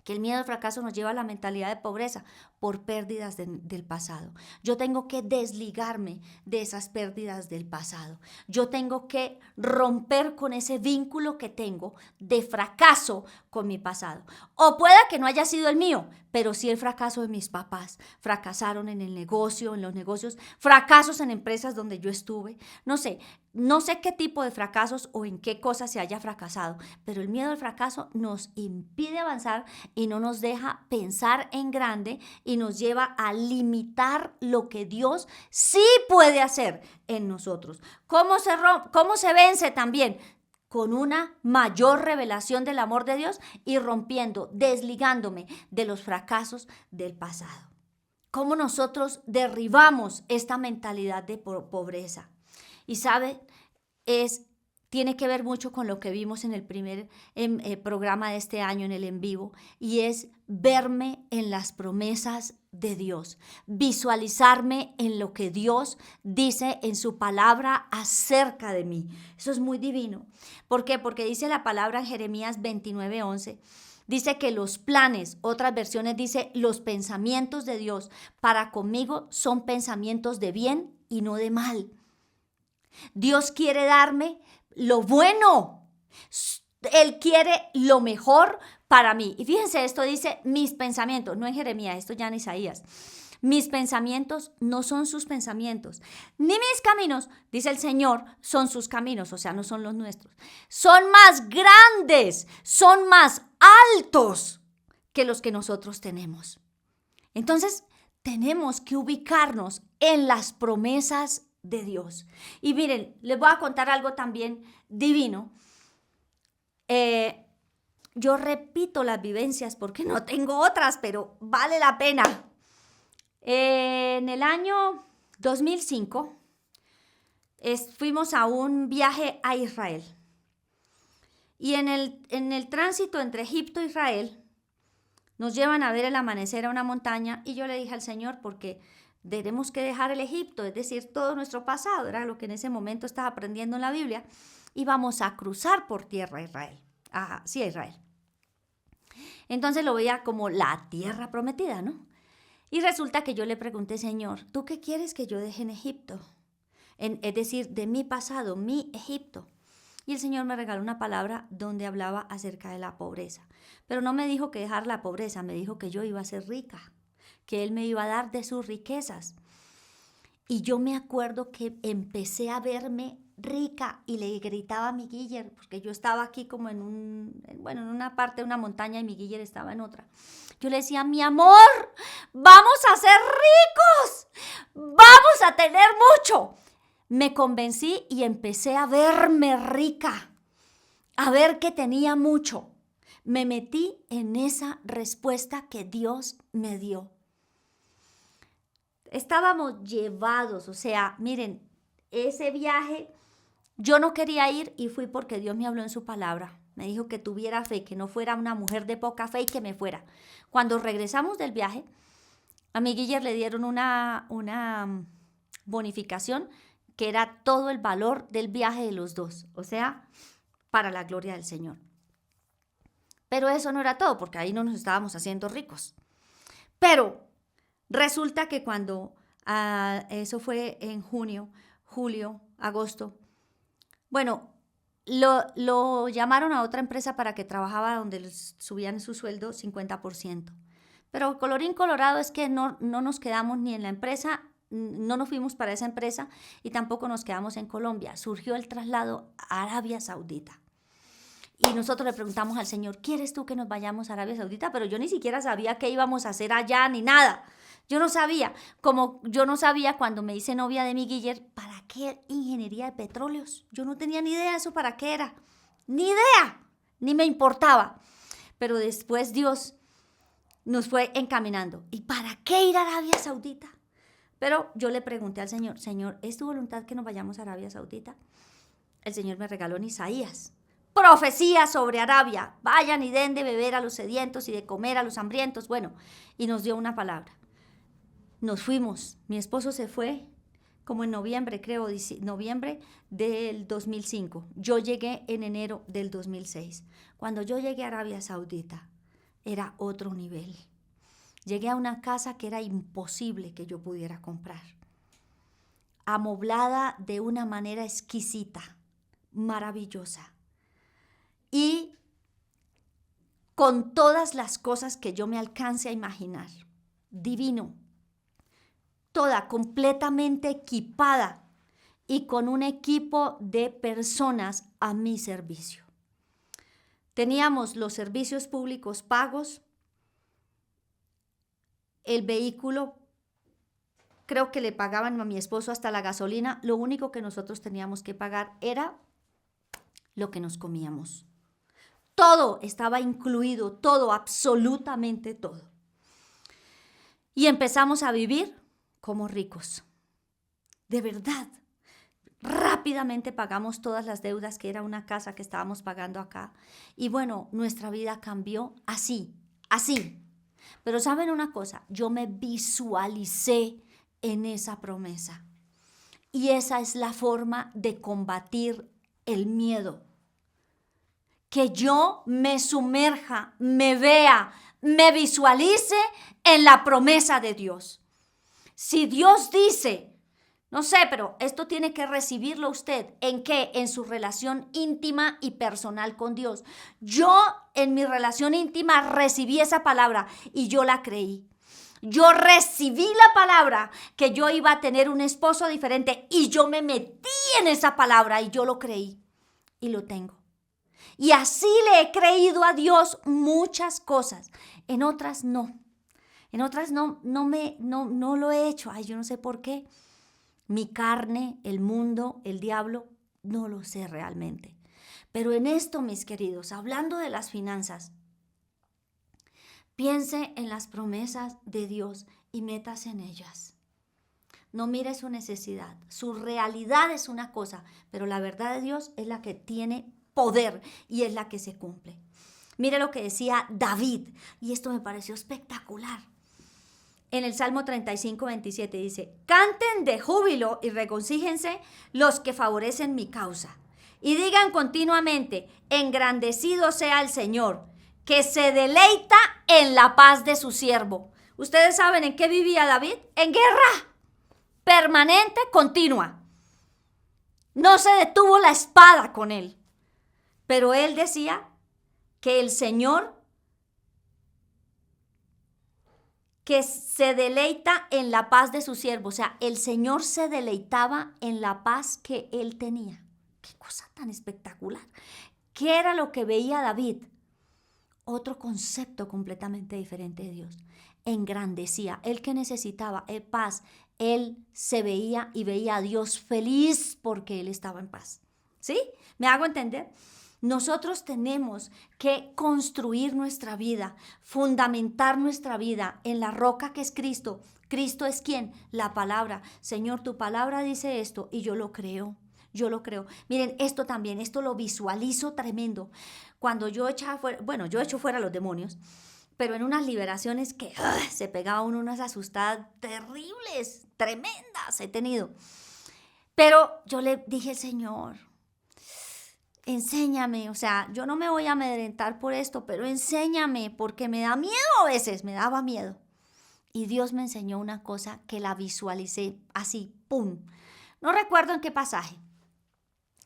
A: Que el miedo al fracaso nos lleva a la mentalidad de pobreza por pérdidas del pasado. Yo tengo que desligarme de esas pérdidas del pasado. Yo tengo que romper con ese vínculo que tengo de fracaso con mi pasado. O pueda que no haya sido el mío, pero sí el fracaso de mis papás. Fracasaron en el negocio, en los negocios, fracasos en empresas donde yo estuve. No sé qué tipo de fracasos o en qué cosas se haya fracasado, pero el miedo al fracaso nos impide avanzar y no nos deja pensar en grande y nos lleva a limitar lo que Dios sí puede hacer en nosotros. ¿Cómo se vence también? Con una mayor revelación del amor de Dios y rompiendo, desligándome de los fracasos del pasado. ¿Cómo nosotros derribamos esta mentalidad de pobreza? Y sabe, tiene que ver mucho con lo que vimos en el primer programa de este año, en el en vivo, y es verme en las promesas de Dios, visualizarme en lo que Dios dice en su palabra acerca de mí. Eso es muy divino. ¿Por qué? Porque dice la palabra en Jeremías 29:11, dice que los planes, otras versiones dice los pensamientos de Dios para conmigo son pensamientos de bien y no de mal. Dios quiere darme lo bueno. Él quiere lo mejor para mí. Y fíjense, esto dice mis pensamientos, no en Jeremías, esto ya en Isaías. Mis pensamientos no son sus pensamientos, ni mis caminos, dice el Señor, son sus caminos, o sea, no son los nuestros. Son más grandes, son más altos que los que nosotros tenemos. Entonces, tenemos que ubicarnos en las promesas de Dios. Y miren, les voy a contar algo también divino. Yo repito las vivencias porque no tengo otras, pero vale la pena. En el año 2005 fuimos a un viaje a Israel. Y en el tránsito entre Egipto e Israel nos llevan a ver el amanecer a una montaña y yo le dije al Señor, porque tenemos que dejar el Egipto, es decir, todo nuestro pasado, era lo que en ese momento estaba aprendiendo en la Biblia, y vamos a cruzar por tierra a Israel. Ajá, sí, a Israel. Entonces lo veía como la tierra prometida, ¿no? Y resulta que yo le pregunté, Señor, ¿tú qué quieres que yo deje en Egipto? Es decir, de mi pasado, mi Egipto. Y el Señor me regaló una palabra donde hablaba acerca de la pobreza. Pero no me dijo que dejar la pobreza, me dijo que yo iba a ser rica, que Él me iba a dar de sus riquezas. Y yo me acuerdo que empecé a verme rica. Y le gritaba a mi Guiller, porque yo estaba aquí como en una parte de una montaña y mi Guiller estaba en otra. Yo le decía, mi amor, vamos a ser ricos, vamos a tener mucho. Me convencí y empecé a verme rica, a ver que tenía mucho. Me metí en esa respuesta que Dios me dio. Estábamos llevados, o sea, miren, ese viaje, yo no quería ir y fui porque Dios me habló en su palabra. Me dijo que tuviera fe, que no fuera una mujer de poca fe y que me fuera. Cuando regresamos del viaje, a mi Guiller le dieron una bonificación que era todo el valor del viaje de los dos, o sea, para la gloria del Señor. Pero eso no era todo, porque ahí no nos estábamos haciendo ricos. Pero resulta que cuando, eso fue en junio, julio, agosto, bueno, lo llamaron a otra empresa para que trabajaba donde les subían su sueldo 50%. Pero colorín colorado es que no nos quedamos ni en la empresa, no nos fuimos para esa empresa y tampoco nos quedamos en Colombia. Surgió el traslado a Arabia Saudita. Y nosotros le preguntamos al Señor, ¿quieres tú que nos vayamos a Arabia Saudita? Pero yo ni siquiera sabía qué íbamos a hacer allá ni nada. Yo no sabía, como yo no sabía cuando me hice novia de mi Guiller, ¿para qué ingeniería de petróleos? Yo no tenía ni idea de eso para qué era. Ni idea, ni me importaba. Pero después Dios nos fue encaminando. ¿Y para qué ir a Arabia Saudita? Pero yo le pregunté al Señor, Señor, ¿es tu voluntad que nos vayamos a Arabia Saudita? El Señor me regaló en Isaías profecía sobre Arabia. Vayan y den de beber a los sedientos y de comer a los hambrientos. Bueno, y nos dio una palabra. Nos fuimos. Mi esposo se fue como en noviembre, creo, noviembre del 2005. Yo llegué en enero del 2006. Cuando yo llegué a Arabia Saudita, era otro nivel. Llegué a una casa que era imposible que yo pudiera comprar. Amoblada de una manera exquisita, maravillosa. Y con todas las cosas que yo me alcance a imaginar. Divino. Toda completamente equipada y con un equipo de personas a mi servicio. Teníamos los servicios públicos pagos, el vehículo, creo que le pagaban a mi esposo hasta la gasolina. Lo único que nosotros teníamos que pagar era lo que nos comíamos. Todo estaba incluido, todo, absolutamente todo. Y empezamos a vivir como ricos. De verdad. Rápidamente pagamos todas las deudas, que era una casa que estábamos pagando acá. Y bueno, nuestra vida cambió así. Pero ¿saben una cosa? Yo me visualicé en esa promesa. Y esa es la forma de combatir el miedo. Que yo me sumerja, me vea, me visualice en la promesa de Dios. Si Dios dice, no sé, pero esto tiene que recibirlo usted. ¿En qué? En su relación íntima y personal con Dios. Yo en mi relación íntima recibí esa palabra y yo la creí. Yo recibí la palabra que yo iba a tener un esposo diferente y yo me metí en esa palabra y yo lo creí y lo tengo. Y así le he creído a Dios muchas cosas. En otras no. En otras no lo he hecho. Ay, yo no sé por qué. Mi carne, el mundo, el diablo, no lo sé realmente. Pero en esto, mis queridos, hablando de las finanzas, piense en las promesas de Dios y métase en ellas. No mire su necesidad. Su realidad es una cosa, pero la verdad de Dios es la que tiene poder y es la que se cumple. Mire lo que decía David, y esto me pareció espectacular. En el Salmo 35, 27 dice, canten de júbilo y regocíjense los que favorecen mi causa. Y digan continuamente, engrandecido sea el Señor, que se deleita en la paz de su siervo. ¿Ustedes saben en qué vivía David? En guerra permanente, continua. No se detuvo la espada con él. Pero él decía que el Señor, que se deleita en la paz de su siervo. O sea, el Señor se deleitaba en la paz que él tenía. qué cosa tan espectacular. ¿Qué era lo que veía David? Otro concepto completamente diferente de Dios. Engrandecía. Él que necesitaba paz. Él se veía y veía a Dios feliz porque él estaba en paz. ¿Sí? ¿Me hago entender? Nosotros tenemos que construir nuestra vida, fundamentar nuestra vida en la roca que es Cristo. ¿Cristo es quién? La palabra. Señor, tu palabra dice esto y yo lo creo. Yo lo creo. Miren, esto también, esto lo visualizo tremendo. Cuando yo echaba fuera, bueno, yo echo fuera los demonios, pero en unas liberaciones que se pegaba uno unas asustadas terribles, tremendas he tenido. Pero yo le dije al Señor, enséñame, o sea, yo no me voy a amedrentar por esto, pero enséñame, porque me da miedo a veces, me daba miedo. Y Dios me enseñó una cosa que la visualicé así, ¡pum! No recuerdo en qué pasaje.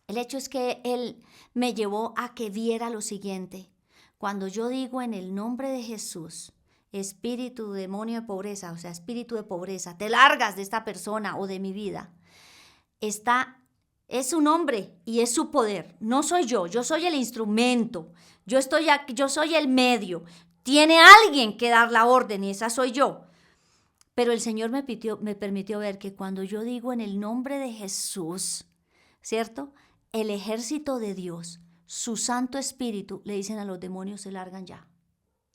A: El hecho es que Él me llevó a que viera lo siguiente. Cuando yo digo en el nombre de Jesús, espíritu, demonio de pobreza, o sea, espíritu de pobreza, te largas de esta persona o de mi vida, es su nombre y es su poder. No soy yo soy el instrumento. Yo estoy aquí, yo soy el medio. Tiene alguien que dar la orden y esa soy yo. Pero el Señor me permitió ver que cuando yo digo en el nombre de Jesús, ¿cierto? El ejército de Dios, su Santo Espíritu, le dicen a los demonios, se largan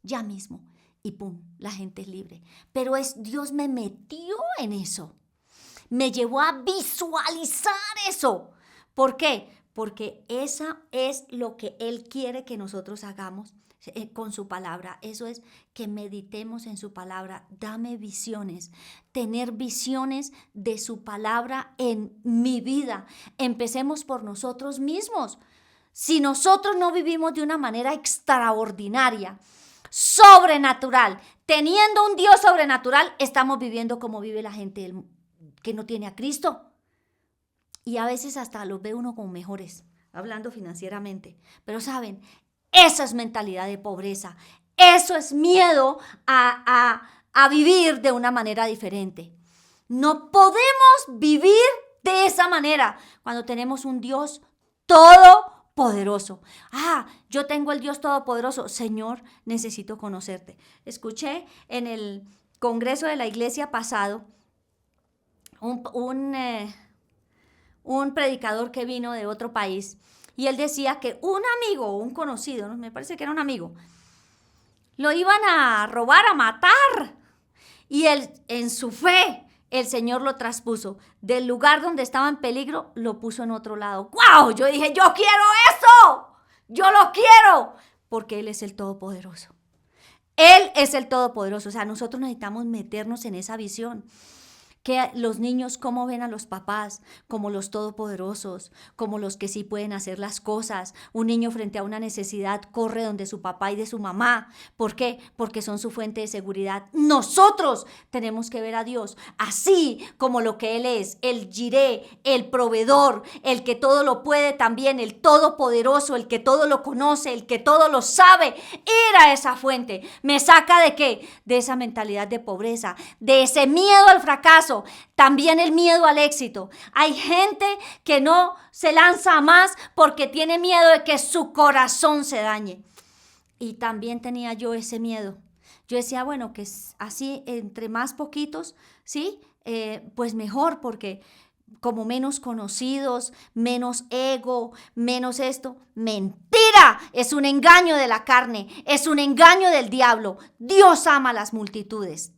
A: ya mismo. Y pum, la gente es libre. Pero Dios me metió en eso. Me llevó a visualizar eso. ¿Por qué? Porque esa es lo que Él quiere que nosotros hagamos con su palabra. Eso es que meditemos en su palabra. Dame visiones. Tener visiones de su palabra en mi vida. Empecemos por nosotros mismos. Si nosotros no vivimos de una manera extraordinaria, sobrenatural, teniendo un Dios sobrenatural, estamos viviendo como vive la gente que no tiene a Cristo. Y a veces hasta los ve uno como mejores, hablando financieramente. Pero saben, esa es mentalidad de pobreza. Eso es miedo a vivir de una manera diferente. No podemos vivir de esa manera cuando tenemos un Dios todopoderoso. Yo tengo el Dios todopoderoso. Señor, necesito conocerte. Escuché en el congreso de la iglesia pasado un predicador que vino de otro país y él decía que un amigo, un conocido, ¿no? Me parece que era un amigo, lo iban a robar, a matar, y él, en su fe, el Señor lo traspuso del lugar donde estaba en peligro, lo puso en otro lado. ¡Guau! Yo dije, yo quiero eso, yo lo quiero, porque Él es el Todopoderoso. Él es el Todopoderoso. O sea, nosotros necesitamos meternos en esa visión. Que los niños cómo ven a los papás, como los todopoderosos, como los que sí pueden hacer las cosas. Un niño frente a una necesidad corre donde su papá y de su mamá. ¿Por qué? Porque son su fuente de seguridad. Nosotros tenemos que ver a Dios así como lo que Él es, el Jiré, el proveedor, el que todo lo puede también, el todopoderoso, el que todo lo conoce, el que todo lo sabe. Ir a esa fuente. ¿Me saca de qué? De esa mentalidad de pobreza, de ese miedo al fracaso. También el miedo al éxito. Hay gente que no se lanza más porque tiene miedo de que su corazón se dañe. Y también tenía yo ese miedo. Yo decía, bueno, que así entre más poquitos, ¿sí? Pues mejor, porque como menos conocidos, menos ego, menos esto. Mentira, es un engaño de la carne, es un engaño del diablo. Dios ama a las multitudes.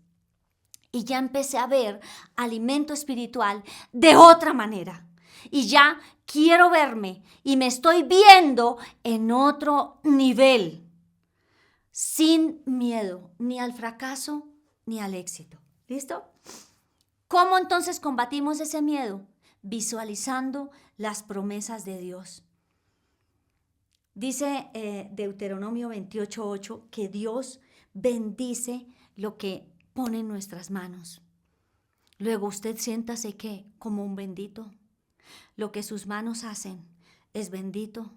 A: Y ya empecé a ver alimento espiritual de otra manera. Y ya quiero verme y me estoy viendo en otro nivel. Sin miedo ni al fracaso ni al éxito. ¿Listo? ¿Cómo entonces combatimos ese miedo? Visualizando las promesas de Dios. Dice Deuteronomio 28:8 que Dios bendice lo que pone en nuestras manos. Luego usted siéntase que como un bendito. Lo que sus manos hacen es bendito.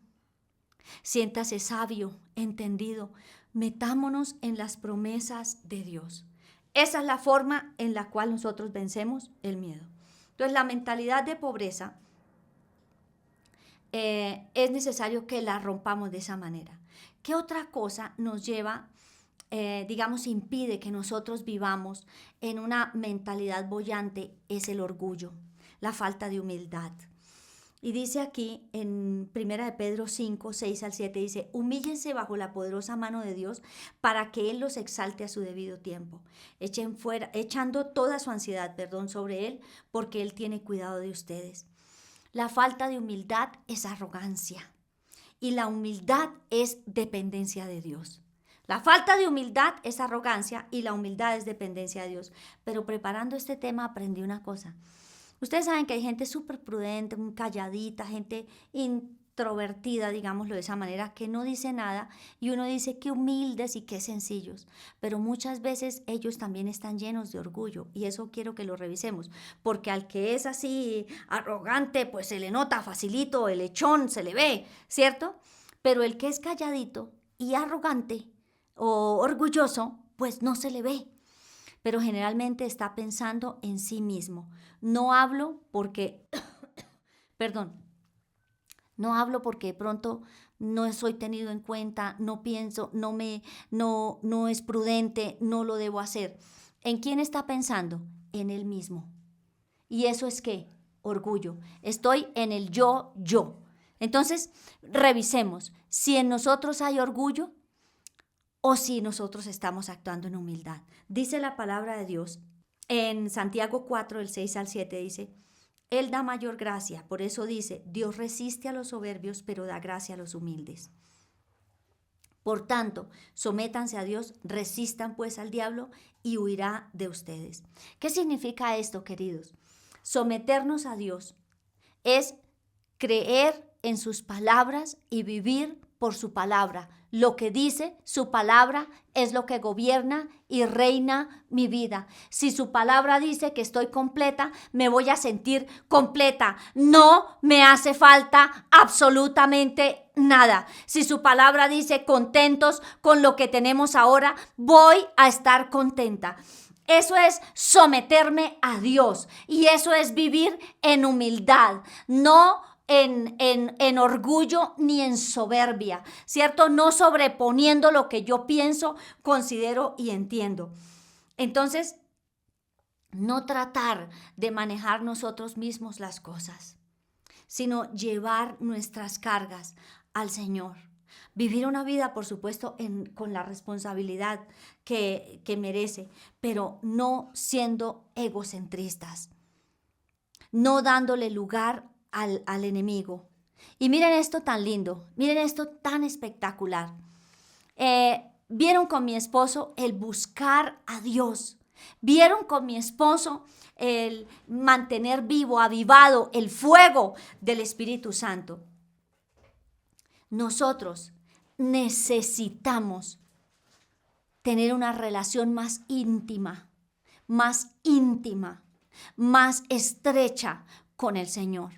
A: Siéntase sabio, entendido. Metámonos en las promesas de Dios. Esa es la forma en la cual nosotros vencemos el miedo. Entonces la mentalidad de pobreza es necesario que la rompamos de esa manera. ¿Qué otra cosa nos lleva, digamos, impide que nosotros vivamos en una mentalidad boyante? Es el orgullo, la falta de humildad. Y dice aquí en 1 de Pedro 5, 6 al 7, dice, humíllense bajo la poderosa mano de Dios para que Él los exalte a su debido tiempo, echando toda su ansiedad, sobre Él, porque Él tiene cuidado de ustedes. La falta de humildad es arrogancia y la humildad es dependencia de Dios. La falta de humildad es arrogancia y la humildad es dependencia de Dios. Pero preparando este tema aprendí una cosa. Ustedes saben que hay gente súper prudente, muy calladita, gente introvertida, digámoslo de esa manera, que no dice nada y uno dice qué humildes y qué sencillos. Pero muchas veces ellos también están llenos de orgullo y eso quiero que lo revisemos. Porque al que es así arrogante, pues se le nota facilito, el echón se le ve, ¿cierto? Pero el que es calladito y arrogante o orgulloso, pues no se le ve. Pero generalmente está pensando en sí mismo. No hablo porque, perdón, no hablo porque de pronto no soy tenido en cuenta, no pienso, no es prudente, no lo debo hacer. ¿En quién está pensando? En él mismo. ¿Y eso es qué? Orgullo. Estoy en el yo. Entonces, revisemos si en nosotros hay orgullo o si nosotros estamos actuando en humildad. Dice la palabra de Dios en Santiago 4, del 6 al 7, dice, Él da mayor gracia, por eso dice, Dios resiste a los soberbios, pero da gracia a los humildes. Por tanto, sométanse a Dios, resistan pues al diablo y huirá de ustedes. ¿Qué significa esto, queridos? Someternos a Dios es creer en sus palabras y vivir por su palabra. Lo que dice su palabra es lo que gobierna y reina mi vida. Si su palabra dice que estoy completa, me voy a sentir completa. No me hace falta absolutamente nada. Si su palabra dice contentos con lo que tenemos ahora, voy a estar contenta. Eso es someterme a Dios y eso es vivir en humildad, no en orgullo ni en soberbia, ¿cierto? No sobreponiendo lo que yo pienso, considero y entiendo. Entonces, no tratar de manejar nosotros mismos las cosas, sino llevar nuestras cargas al Señor. Vivir una vida, por supuesto, con la responsabilidad que merece, pero no siendo egocentristas, no dándole lugar al enemigo. Y miren esto tan lindo, miren esto tan espectacular. Vieron con mi esposo el buscar a Dios. Vieron con mi esposo el mantener vivo, avivado el fuego del Espíritu Santo. Nosotros necesitamos tener una relación más íntima, más estrecha con el Señor.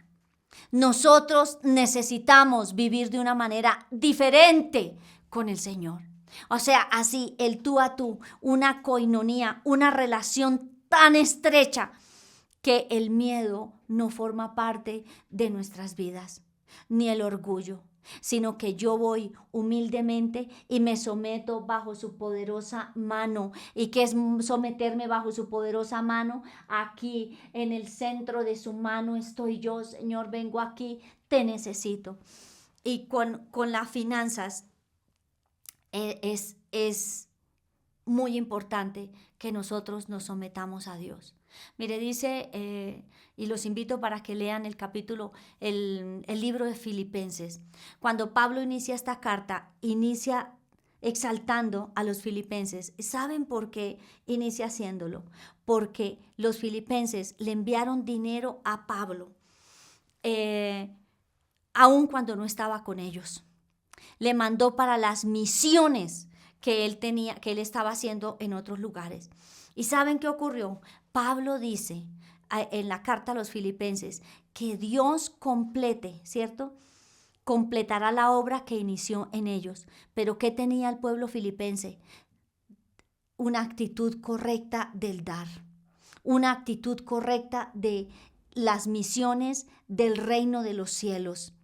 A: Nosotros necesitamos vivir de una manera diferente con el Señor. O sea, así, el tú a tú, una coinonía, una relación tan estrecha que el miedo no forma parte de nuestras vidas, ni el orgullo, sino que yo voy humildemente y me someto bajo su poderosa mano. ¿Y qué es someterme bajo su poderosa mano? Aquí en el centro de su mano estoy yo, Señor, vengo aquí, te necesito. Y con las finanzas es muy importante que nosotros nos sometamos a Dios. Mire, dice, y los invito para que lean el capítulo, el libro de Filipenses. Cuando Pablo inicia esta carta, inicia exaltando a los filipenses. ¿Saben por qué inicia haciéndolo? Porque los filipenses le enviaron dinero a Pablo, aun cuando no estaba con ellos. Le mandó para las misiones que él estaba haciendo en otros lugares. ¿Y saben qué ocurrió? Pablo dice en la carta a los filipenses que Dios complete, ¿cierto? Completará la obra que inició en ellos. Pero ¿qué tenía el pueblo filipense? Una actitud correcta del dar, una actitud correcta de las misiones del reino de los cielos.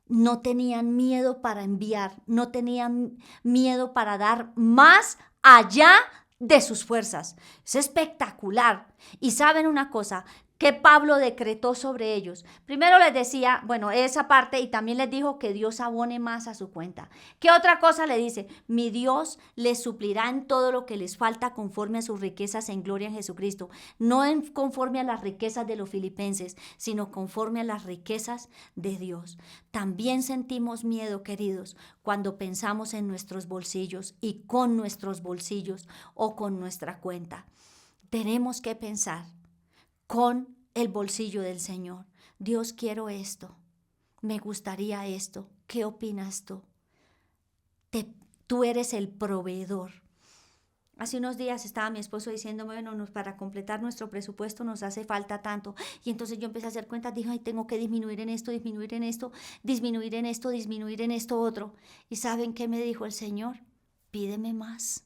A: no tenían miedo para enviar, no tenían miedo para dar más allá de sus fuerzas. Es espectacular. Y saben una cosa, que Pablo decretó sobre ellos. Primero les decía, bueno, esa parte, y también les dijo que Dios abone más a su cuenta. ¿Qué otra cosa le dice? Mi Dios les suplirá en todo lo que les falta conforme a sus riquezas en gloria en Jesucristo. No conforme a las riquezas de los filipenses, sino conforme a las riquezas de Dios. También sentimos miedo, queridos, cuando pensamos en nuestros bolsillos y con nuestros bolsillos o con nuestra cuenta. Tenemos que pensar con el bolsillo del Señor. Dios, quiero esto. Me gustaría esto. ¿Qué opinas tú? Tú eres el proveedor. Hace unos días estaba mi esposo diciéndome, bueno, para completar nuestro presupuesto nos hace falta tanto. Y entonces yo empecé a hacer cuentas, dije, ay, tengo que disminuir en esto, disminuir en esto, disminuir en esto, disminuir en esto otro. ¿Y saben qué me dijo el Señor? Pídeme más,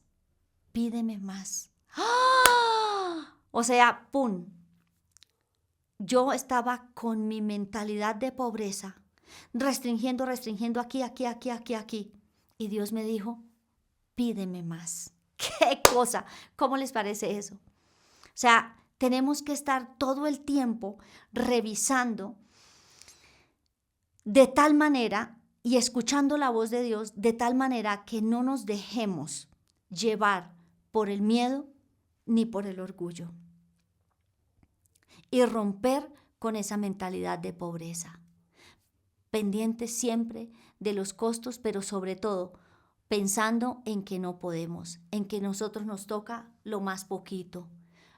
A: pídeme más. ¡Ah! O sea, ¡pum! Yo estaba con mi mentalidad de pobreza, restringiendo aquí. Y Dios me dijo, pídeme más. ¡Qué cosa! ¿Cómo les parece eso? O sea, tenemos que estar todo el tiempo revisando de tal manera y escuchando la voz de Dios de tal manera que no nos dejemos llevar por el miedo ni por el orgullo. Y romper con esa mentalidad de pobreza. Pendientes siempre de los costos, pero sobre todo pensando en que no podemos, en que nosotros nos toca lo más poquito,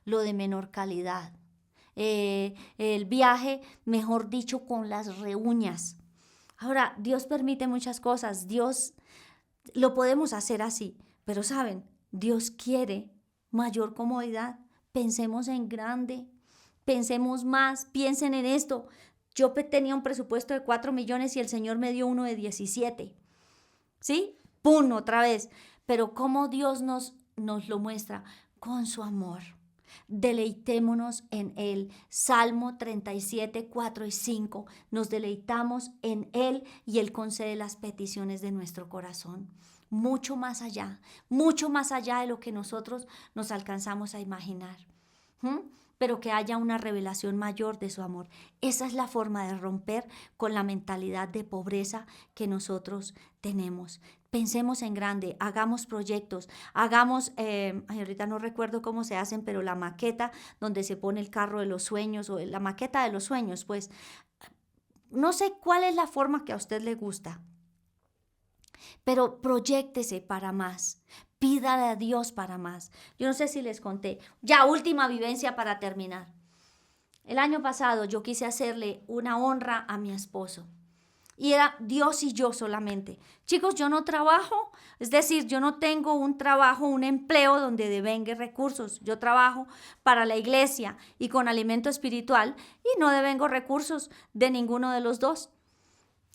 A: lo de menor calidad. El viaje, mejor dicho, con las reuñas. Ahora, Dios permite muchas cosas, Dios lo podemos hacer así, pero saben, Dios quiere mayor comodidad. Pensemos en grande. Pensemos más, piensen en esto. Yo tenía un presupuesto de 4 millones y el Señor me dio uno de 17. ¿Sí? ¡Pum! Otra vez. Pero cómo Dios nos lo muestra con su amor. Deleitémonos en Él. Salmo 37, 4 y 5. Nos deleitamos en Él y Él concede las peticiones de nuestro corazón. Mucho más allá de lo que nosotros nos alcanzamos a imaginar. Pero que haya una revelación mayor de su amor. Esa es la forma de romper con la mentalidad de pobreza que nosotros tenemos. Pensemos en grande, hagamos proyectos, hagamos, ahorita no recuerdo cómo se hacen, pero la maqueta donde se pone el carro de los sueños o la maqueta de los sueños, pues no sé cuál es la forma que a usted le gusta, pero proyéctese para más. Pídale a Dios para más. Yo no sé si les conté. Ya, última vivencia para terminar. El año pasado yo quise hacerle una honra a mi esposo. Y era Dios y yo solamente. Chicos, yo no trabajo. Es decir, yo no tengo un trabajo, un empleo donde devengue recursos. Yo trabajo para la iglesia y con alimento espiritual y no devengo recursos de ninguno de los dos.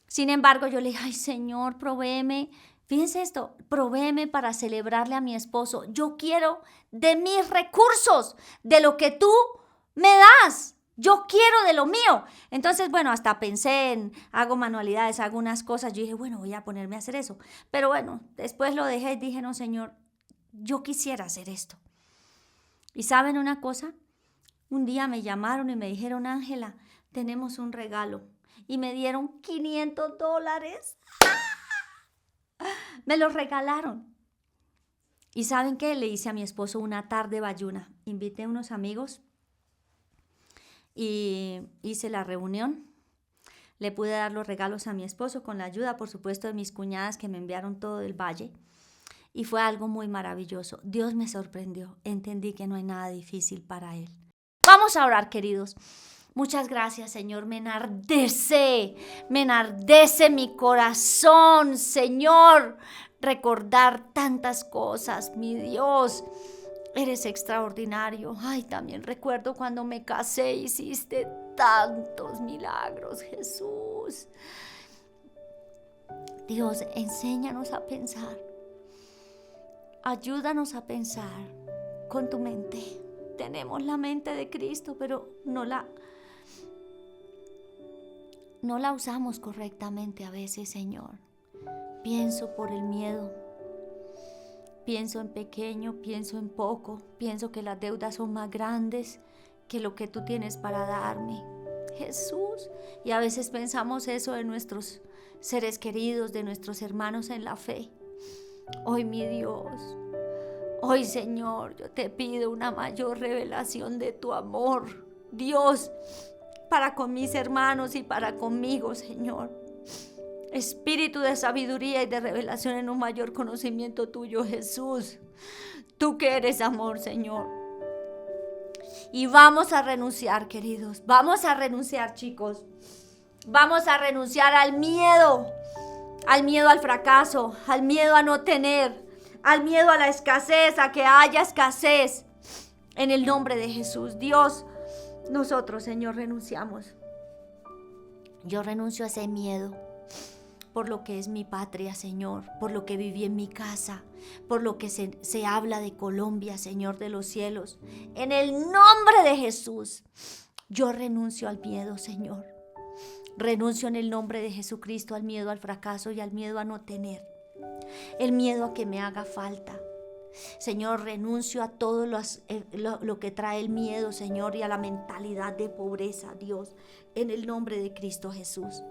A: Sin embargo, yo le dije, ay Señor, provéeme. Fíjense esto, provéeme para celebrarle a mi esposo. Yo quiero de mis recursos, de lo que tú me das. Yo quiero de lo mío. Entonces, bueno, hasta pensé en, hago manualidades, hago unas cosas. Yo dije, bueno, voy a ponerme a hacer eso. Pero bueno, después lo dejé y dije, no, Señor, yo quisiera hacer esto. ¿Y saben una cosa? Un día me llamaron y me dijeron, Ángela, tenemos un regalo. Y me dieron $500. Me lo regalaron. ¿Y saben qué? Le hice a mi esposo una tarde bayuna. Invité a unos amigos y hice la reunión. Le pude dar los regalos a mi esposo con la ayuda, por supuesto, de mis cuñadas que me enviaron todo del valle. Y fue algo muy maravilloso. Dios me sorprendió. Entendí que no hay nada difícil para Él. Vamos a orar, queridos. Muchas gracias, Señor. Me enardece mi corazón, Señor, recordar tantas cosas, mi Dios. Eres extraordinario. Ay, también recuerdo cuando me casé, hiciste tantos milagros, Jesús. Dios, enséñanos a pensar. Ayúdanos a pensar con tu mente. Tenemos la mente de Cristo, pero no la no la usamos correctamente a veces, Señor. Pienso por el miedo. Pienso en pequeño, pienso en poco. Pienso que las deudas son más grandes que lo que tú tienes para darme, Jesús. Y a veces pensamos eso de nuestros seres queridos, de nuestros hermanos en la fe. Hoy, mi Dios, hoy, Señor, yo te pido una mayor revelación de tu amor, Dios, para con mis hermanos y para conmigo, Señor. Espíritu de sabiduría y de revelación en un mayor conocimiento tuyo, Jesús. Tú que eres amor, Señor. Y vamos a renunciar, queridos. Vamos a renunciar, chicos. Vamos a renunciar al miedo al fracaso, al miedo a no tener, al miedo a la escasez, a que haya escasez. En el nombre de Jesús, Dios, nosotros, Señor, renunciamos. Yo renuncio a ese miedo por lo que es mi patria, Señor, por lo que viví en mi casa, por lo que se habla de Colombia, Señor de los cielos. En el nombre de Jesús, yo renuncio al miedo, Señor. Renuncio en el nombre de Jesucristo al miedo al fracaso y al miedo a no tener. El miedo a que me haga falta. Señor, renuncio a todo lo que trae el miedo, Señor, y a la mentalidad de pobreza, Dios, en el nombre de Cristo Jesús.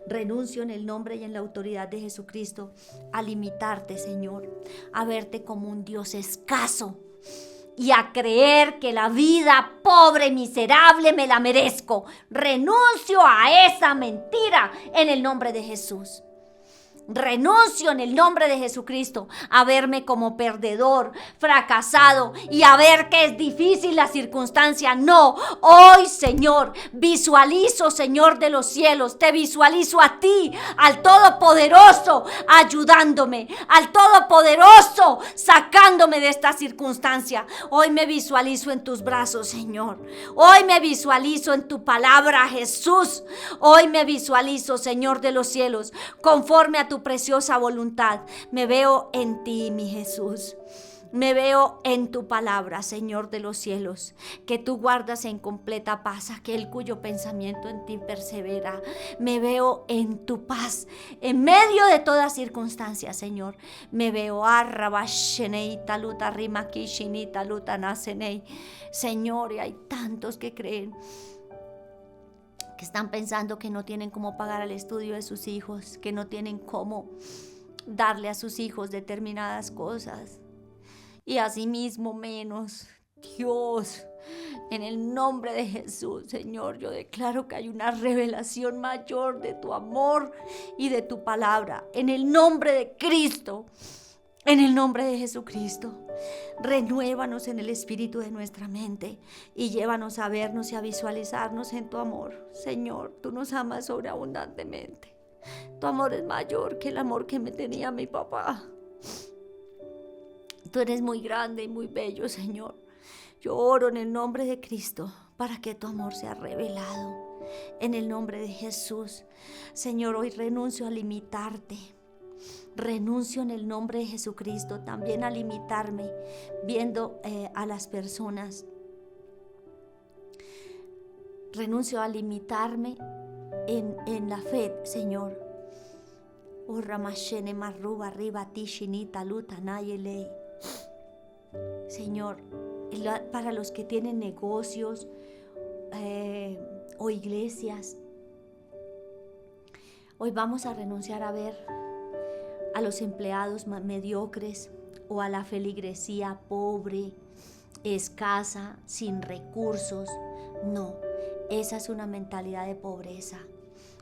A: Renuncio en el nombre y en la autoridad de Jesucristo a limitarte, Señor, a verte como un Dios escaso y a creer que la vida pobre y miserable me la merezco. Renuncio a esa mentira en el nombre de Jesús. Renuncio en el nombre de Jesucristo a verme como perdedor, fracasado y a ver que es difícil la circunstancia. No, hoy, Señor, visualizo, Señor de los cielos, te visualizo a ti, al Todopoderoso, ayudándome, al Todopoderoso, sacándome de esta circunstancia. Hoy me visualizo en tus brazos, Señor. Hoy me visualizo en tu palabra, Jesús. Hoy me visualizo, Señor de los cielos, conforme a tu preciosa voluntad. Me veo en ti, mi Jesús. Me veo en tu palabra, Señor de los cielos, que tú guardas en completa paz aquel cuyo pensamiento en ti persevera. Me veo en tu paz, en medio de toda circunstancia, Señor. Me veo Señor, y hay tantos que creen, que están pensando que no tienen cómo pagar el estudio de sus hijos, que no tienen cómo darle a sus hijos determinadas cosas. Y asimismo menos. Dios, en el nombre de Jesús, Señor, yo declaro que hay una revelación mayor de tu amor y de tu palabra. En el nombre de Cristo, en el nombre de Jesucristo. Renuévanos en el espíritu de nuestra mente y llévanos a vernos y a visualizarnos en tu amor. Señor, tú nos amas sobreabundantemente. Tu amor es mayor que el amor que me tenía mi papá. Tú eres muy grande y muy bello, Señor. Yo oro en el nombre de Cristo para que tu amor sea revelado. En el nombre de Jesús. Señor, hoy renuncio a limitarte. Renuncio en el nombre de Jesucristo también a limitarme viendo a las personas. Renuncio a limitarme en la fe, Señor. Señor, para los que tienen negocios o iglesias, hoy vamos a renunciar a ver a los empleados mediocres o a la feligresía pobre, escasa, sin recursos. No, esa es una mentalidad de pobreza.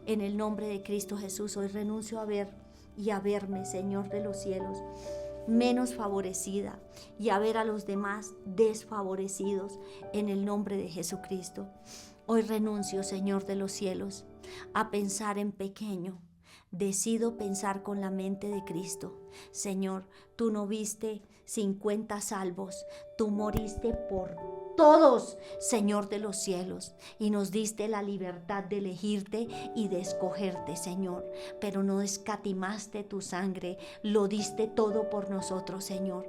A: En el nombre de Cristo Jesús, hoy renuncio a ver y a verme, Señor de los cielos, menos favorecida y a ver a los demás desfavorecidos en el nombre de Jesucristo. Hoy renuncio, Señor de los cielos, a pensar en pequeño. Decido pensar con la mente de Cristo. Señor, tú no viste 50 salvos, tú moriste por todos, Señor de los cielos, y nos diste la libertad de elegirte y de escogerte, Señor, pero no escatimaste tu sangre, lo diste todo por nosotros, Señor.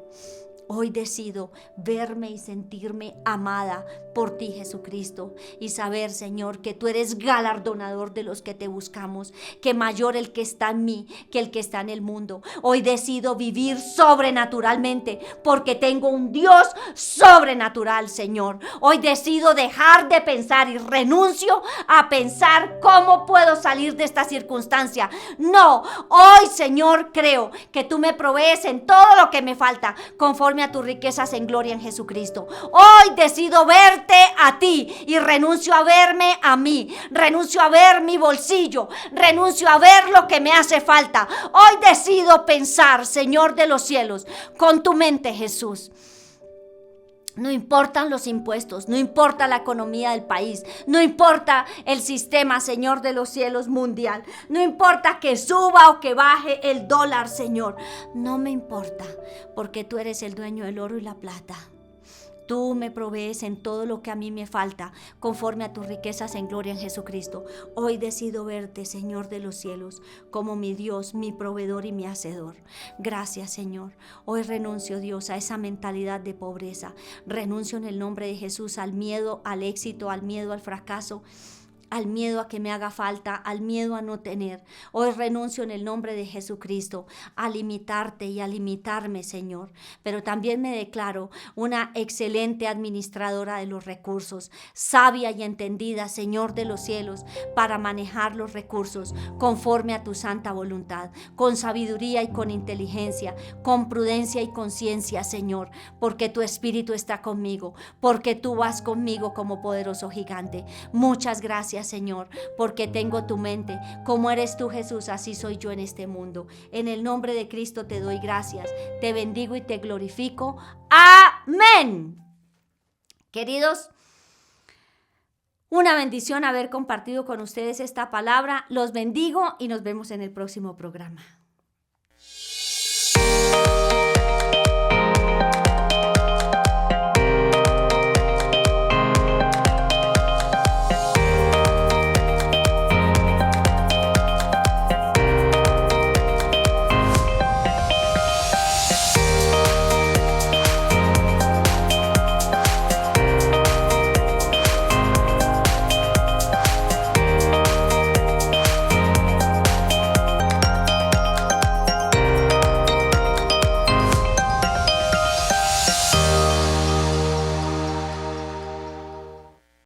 A: Hoy decido verme y sentirme amada por ti, Jesucristo, y saber, Señor, que tú eres galardonador de los que te buscamos, que mayor el que está en mí que el que está en el mundo. Hoy decido vivir sobrenaturalmente porque tengo un Dios sobrenatural, Señor. Hoy decido dejar de pensar y renuncio a pensar cómo puedo salir de esta circunstancia. No, hoy, Señor, creo que tú me provees en todo lo que me falta conforme a tus riquezas en gloria en Jesucristo. Hoy decido verte a ti y renuncio a verme a mí. Renuncio a ver mi bolsillo. Renuncio a ver lo que me hace falta. Hoy decido pensar, Señor de los cielos, con tu mente, Jesús. No importan los impuestos, no importa la economía del país, no importa el sistema, Señor de los cielos, mundial. No importa que suba o que baje el dólar, Señor. No me importa, porque tú eres el dueño del oro y la plata. Tú me provees en todo lo que a mí me falta, conforme a tus riquezas en gloria en Jesucristo. Hoy decido verte, Señor de los cielos, como mi Dios, mi proveedor y mi hacedor. Gracias, Señor. Hoy renuncio, Dios, a esa mentalidad de pobreza. Renuncio en el nombre de Jesús al miedo, al éxito, al miedo, al fracaso, al miedo a que me haga falta, al miedo a no tener. Hoy renuncio en el nombre de Jesucristo a limitarte y a limitarme, Señor. Pero también me declaro una excelente administradora de los recursos, sabia y entendida, Señor de los cielos, para manejar los recursos conforme a tu santa voluntad, con sabiduría y con inteligencia, con prudencia y conciencia, Señor, porque tu Espíritu está conmigo, porque tú vas conmigo como poderoso gigante. Muchas gracias, Señor, porque tengo tu mente. Como eres tú, Jesús, así soy yo en este mundo. En el nombre de Cristo te doy gracias, te bendigo y te glorifico. Amén. Queridos, una bendición haber compartido con ustedes esta palabra. Los bendigo y nos vemos en el próximo programa.